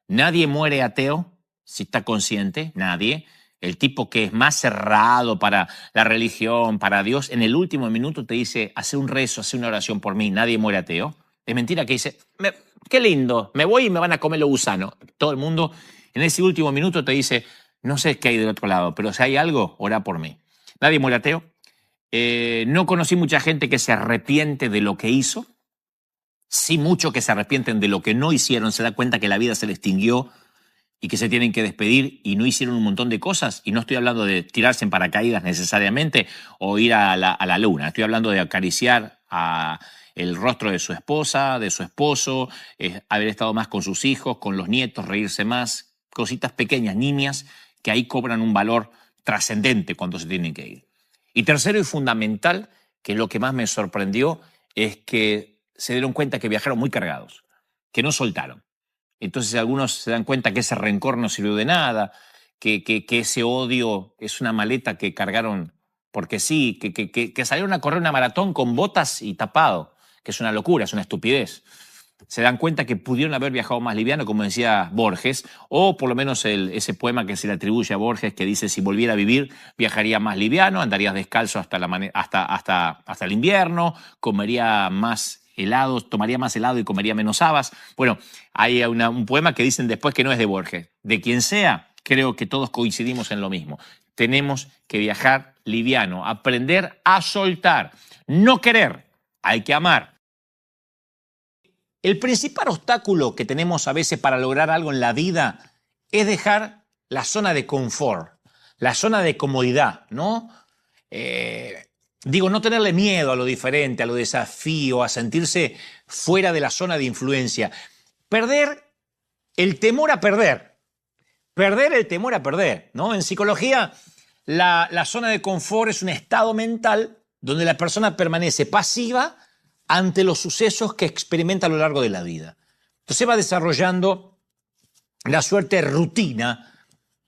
nadie muere ateo, si está consciente, nadie. El tipo que es más cerrado para la religión, para Dios, en el último minuto te dice, hace un rezo, hace una oración por mí, nadie muere ateo. Es mentira que dice, qué lindo, me voy y me van a comer los gusanos. Todo el mundo en ese último minuto te dice, no sé qué hay del otro lado, pero si hay algo, ora por mí. Nadie muere ateo. No conocí mucha gente que se arrepiente de lo que hizo. Sí, muchos que se arrepienten de lo que no hicieron, se da cuenta que la vida se les extinguió y que se tienen que despedir y no hicieron un montón de cosas. Y no estoy hablando de tirarse en paracaídas necesariamente o ir a la luna. Estoy hablando de acariciar el rostro de su esposa, de su esposo, haber estado más con sus hijos, con los nietos, reírse más. Cositas pequeñas, niñas, que ahí cobran un valor trascendente cuando se tienen que ir. Y tercero y fundamental, que es lo que más me sorprendió, es que se dieron cuenta que viajaron muy cargados, que no soltaron. Entonces algunos se dan cuenta que ese rencor no sirvió de nada, que ese odio es una maleta que cargaron porque sí, que salieron a correr una maratón con botas y tapado, que es una locura, es una estupidez. se dan cuenta que pudieron haber viajado más liviano, como decía Borges, o por lo menos ese poema que se le atribuye a Borges que dice: si volviera a vivir, viajaría más liviano, andarías descalzo hasta el invierno, comería más helado, tomaría más helado y comería menos habas. Bueno, hay un poema que dicen después que no es de Borges. De quien sea, creo que todos coincidimos en lo mismo. Tenemos que viajar liviano, aprender a soltar, no querer, hay que amar. El principal obstáculo que tenemos a veces para lograr algo en la vida es dejar la zona de confort, la zona de comodidad, ¿no? No tenerle miedo a lo diferente, a lo desafío, a sentirse fuera de la zona de influencia. Perder el temor a perder. Perder el temor a perder, ¿no? En psicología, la zona de confort es un estado mental donde la persona permanece pasiva ante los sucesos que experimenta a lo largo de la vida. Entonces va desarrollando la suerte de rutina,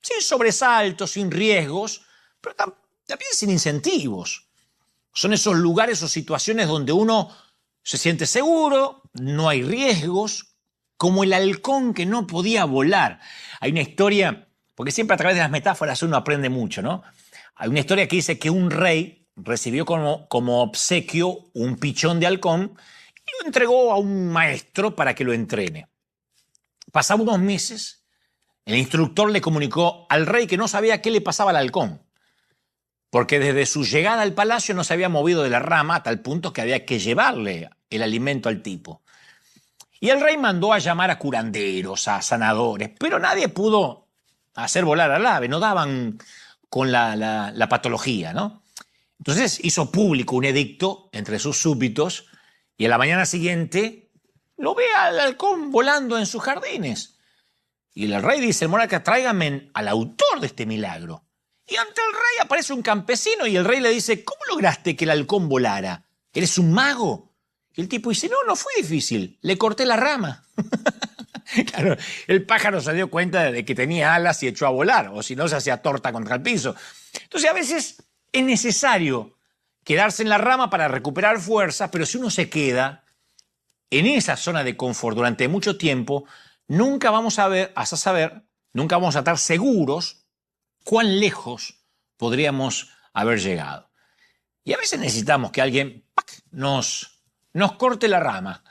sin sobresaltos, sin riesgos, pero también sin incentivos. Son esos lugares o situaciones donde uno se siente seguro, no hay riesgos, como el halcón que no podía volar. Hay una historia, porque siempre a través de las metáforas uno aprende mucho, ¿no? Hay una historia que dice que un rey recibió como obsequio un pichón de halcón y lo entregó a un maestro para que lo entrene. Pasados unos meses, el instructor le comunicó al rey que no sabía qué le pasaba al halcón, porque desde su llegada al palacio no se había movido de la rama a tal punto que había que llevarle el alimento al tipo. Y el rey mandó a llamar a curanderos, a sanadores, pero nadie pudo hacer volar al ave, no daban con la patología, ¿no? Entonces hizo público un edicto entre sus súbditos y a la mañana siguiente lo ve al halcón volando en sus jardines. Y el rey dice: el monarca, tráigame al autor de este milagro. Y ante el rey aparece un campesino y el rey le dice: ¿cómo lograste que el halcón volara? ¿Eres un mago? Y el tipo dice: no fue difícil, le corté la rama. Claro, el pájaro se dio cuenta de que tenía alas y echó a volar, o si no se hacía torta contra el piso. Entonces a veces es necesario quedarse en la rama para recuperar fuerza, pero si uno se queda en esa zona de confort durante mucho tiempo, nunca vamos a estar seguros cuán lejos podríamos haber llegado. Y a veces necesitamos que alguien nos corte la rama,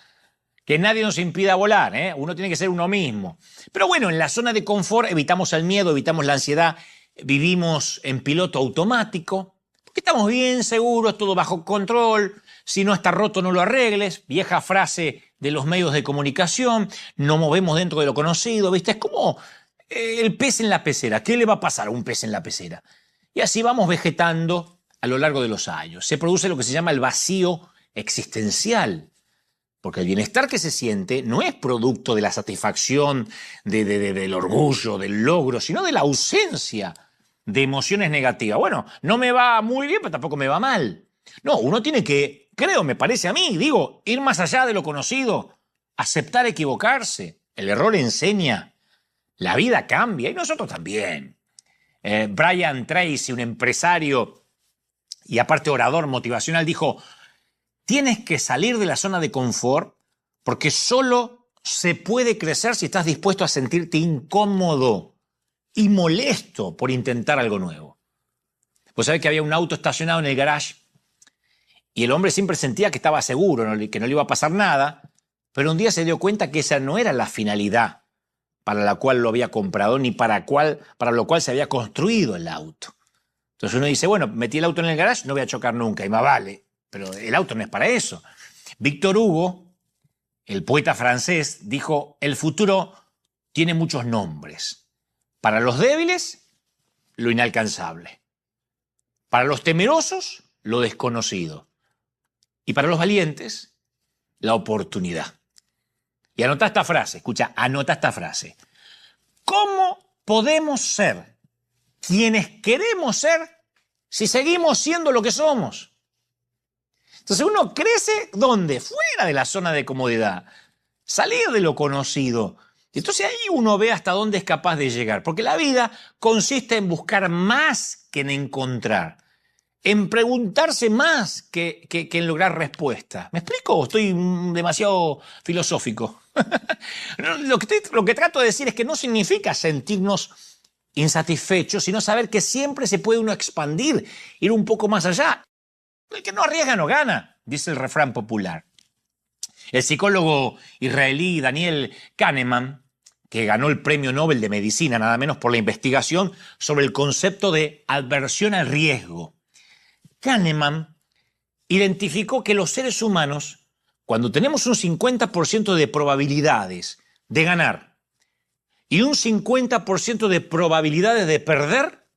que nadie nos impida volar, ¿eh? Uno tiene que ser uno mismo. Pero bueno, en la zona de confort evitamos el miedo, evitamos la ansiedad, vivimos en piloto automático, porque estamos bien seguros, todo bajo control. Si no está roto, no lo arregles. Vieja frase de los medios de comunicación: no movemos dentro de lo conocido, ¿viste? Es como el pez en la pecera. ¿Qué le va a pasar a un pez en la pecera? Y así vamos vegetando a lo largo de los años. Se produce lo que se llama el vacío existencial, porque el bienestar que se siente no es producto de la satisfacción, del orgullo, del logro, sino de la ausencia de emociones negativas. Bueno, no me va muy bien, pero tampoco me va mal. No, uno tiene que, me parece a mí, ir más allá de lo conocido, aceptar equivocarse. El error enseña, la vida cambia y nosotros también. Brian Tracy, un empresario y aparte orador motivacional, dijo: tienes que salir de la zona de confort porque solo se puede crecer si estás dispuesto a sentirte incómodo y molesto por intentar algo nuevo. Pues sabés que había un auto estacionado en el garage y el hombre siempre sentía que estaba seguro, que no le iba a pasar nada, pero un día se dio cuenta que esa no era la finalidad para la cual lo había comprado ni para lo cual se había construido el auto. Entonces uno dice: bueno, metí el auto en el garage, no voy a chocar nunca, y más vale. Pero el auto no es para eso. Víctor Hugo, el poeta francés, dijo: el futuro tiene muchos nombres. Para los débiles, lo inalcanzable. Para los temerosos, lo desconocido. Y para los valientes, la oportunidad. Y anota esta frase, anota esta frase. ¿Cómo podemos ser quienes queremos ser si seguimos siendo lo que somos? Entonces uno crece, ¿dónde? Fuera de la zona de comodidad. Salir de lo conocido. Entonces ahí uno ve hasta dónde es capaz de llegar. Porque la vida consiste en buscar más que en encontrar. en preguntarse más que en lograr respuestas. ¿Me explico? ¿O estoy demasiado filosófico? Lo que trato de decir es que no significa sentirnos insatisfechos, sino saber que siempre se puede uno expandir, ir un poco más allá. El que no arriesga no gana, dice el refrán popular. El psicólogo israelí Daniel Kahneman, que ganó el Premio Nobel de Medicina, nada menos por la investigación sobre el concepto de aversión al riesgo. Kahneman identificó que los seres humanos, cuando tenemos un 50% de probabilidades de ganar y un 50% de probabilidades de perder,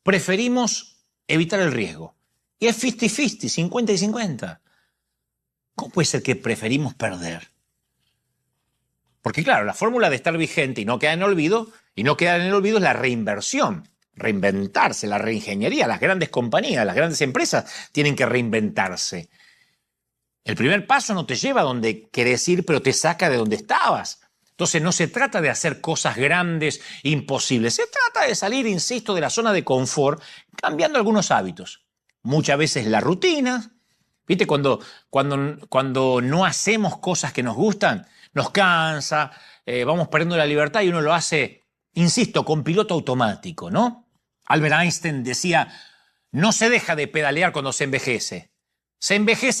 preferimos evitar el riesgo. Y es 50-50, 50 y 50. ¿Cómo puede ser que preferimos perder? Porque claro, la fórmula de estar vigente y no quedar en el olvido es la reinversión, reinventarse, la reingeniería. Las grandes compañías, las grandes empresas tienen que reinventarse. El primer paso no te lleva a donde querés ir, pero te saca de donde estabas. Entonces no se trata de hacer cosas grandes, imposibles. Se trata de salir, insisto, de la zona de confort, cambiando algunos hábitos. Muchas veces la rutina. ¿Viste? Cuando no hacemos cosas que nos gustan, nos cansa, vamos perdiendo la libertad y uno lo hace, insisto, con piloto automático, ¿no? Albert Einstein decía, no se deja de pedalear cuando se envejece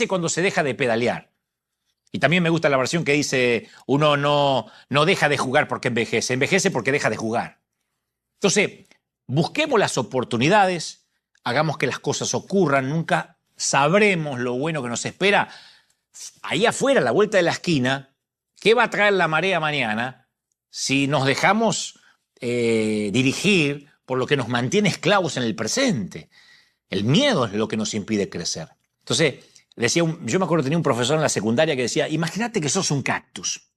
cuando se deja de pedalear. Y también me gusta la versión que dice, uno no deja de jugar porque envejece porque deja de jugar. Entonces, busquemos las oportunidades, hagamos que las cosas ocurran, nunca sabremos lo bueno que nos espera ahí afuera, a la vuelta de la esquina. ¿Qué va a traer la marea mañana si nos dejamos dirigir por lo que nos mantiene esclavos en el presente? El miedo es lo que nos impide crecer. Entonces, yo me acuerdo que tenía un profesor en la secundaria que decía, imagínate que sos un cactus.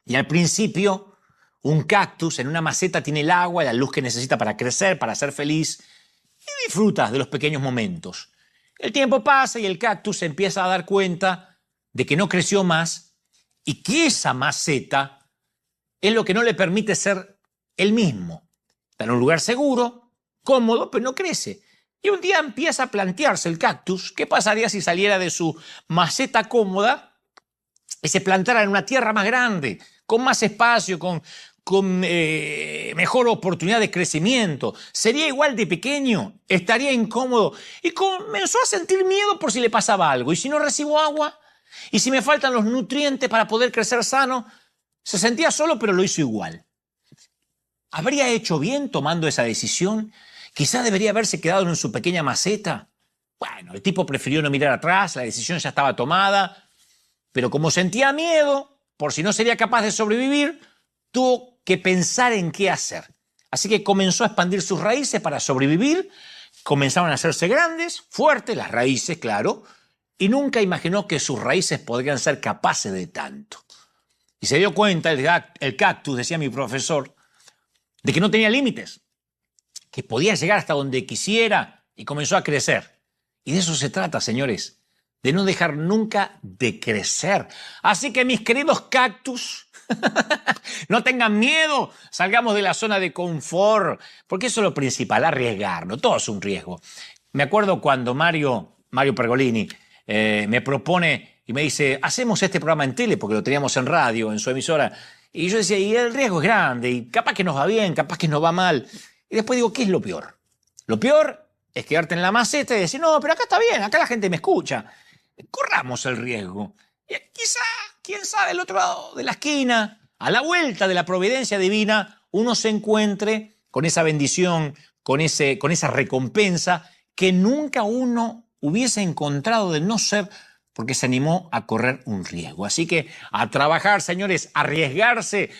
Y al principio, un cactus en una maceta tiene el agua y la luz que necesita para crecer, para ser feliz, y disfrutas de los pequeños momentos. El tiempo pasa y el cactus se empieza a dar cuenta de que no creció más y que esa maceta es lo que no le permite ser él mismo. Está en un lugar seguro, cómodo, pero no crece. Y un día empieza a plantearse el cactus, ¿qué pasaría si saliera de su maceta cómoda y se plantara en una tierra más grande, con más espacio, con mejor oportunidad de crecimiento? Sería igual de pequeño, estaría incómodo y comenzó a sentir miedo por si le pasaba algo. ¿Y si no recibo agua? ¿Y si me faltan los nutrientes para poder crecer sano? Se sentía solo, pero lo hizo igual. ¿Habría hecho bien tomando esa decisión? Quizá debería haberse quedado en su pequeña maceta. Bueno, el tipo prefirió no mirar atrás, la decisión ya estaba tomada, pero como sentía miedo, por si no sería capaz de sobrevivir, tuvo que pensar en qué hacer. Así que comenzó a expandir sus raíces para sobrevivir, comenzaron a hacerse grandes, fuertes, las raíces, claro, y nunca imaginó que sus raíces podrían ser capaces de tanto. Y se dio cuenta, el cactus, decía mi profesor, de que no tenía límites, que podía llegar hasta donde quisiera y comenzó a crecer. Y de eso se trata, señores, de no dejar nunca de crecer. Así que mis queridos cactus, no tengan miedo, salgamos de la zona de confort, porque eso es lo principal, arriesgarnos, todo es un riesgo. Me acuerdo cuando Mario Pergolini me propone y me dice, hacemos este programa en tele, porque lo teníamos en radio, en su emisora, y yo decía, y el riesgo es grande, y capaz que nos va bien, capaz que nos va mal. Y después digo, ¿qué es lo peor? Lo peor es quedarte en la maceta y decir, no, pero acá está bien, acá la gente me escucha. Corramos el riesgo. Y quizá, quién sabe, al otro lado de la esquina, a la vuelta de la providencia divina, uno se encuentre con esa bendición, con esa recompensa que nunca uno hubiese encontrado de no ser porque se animó a correr un riesgo. Así que a trabajar, señores, arriesgarse.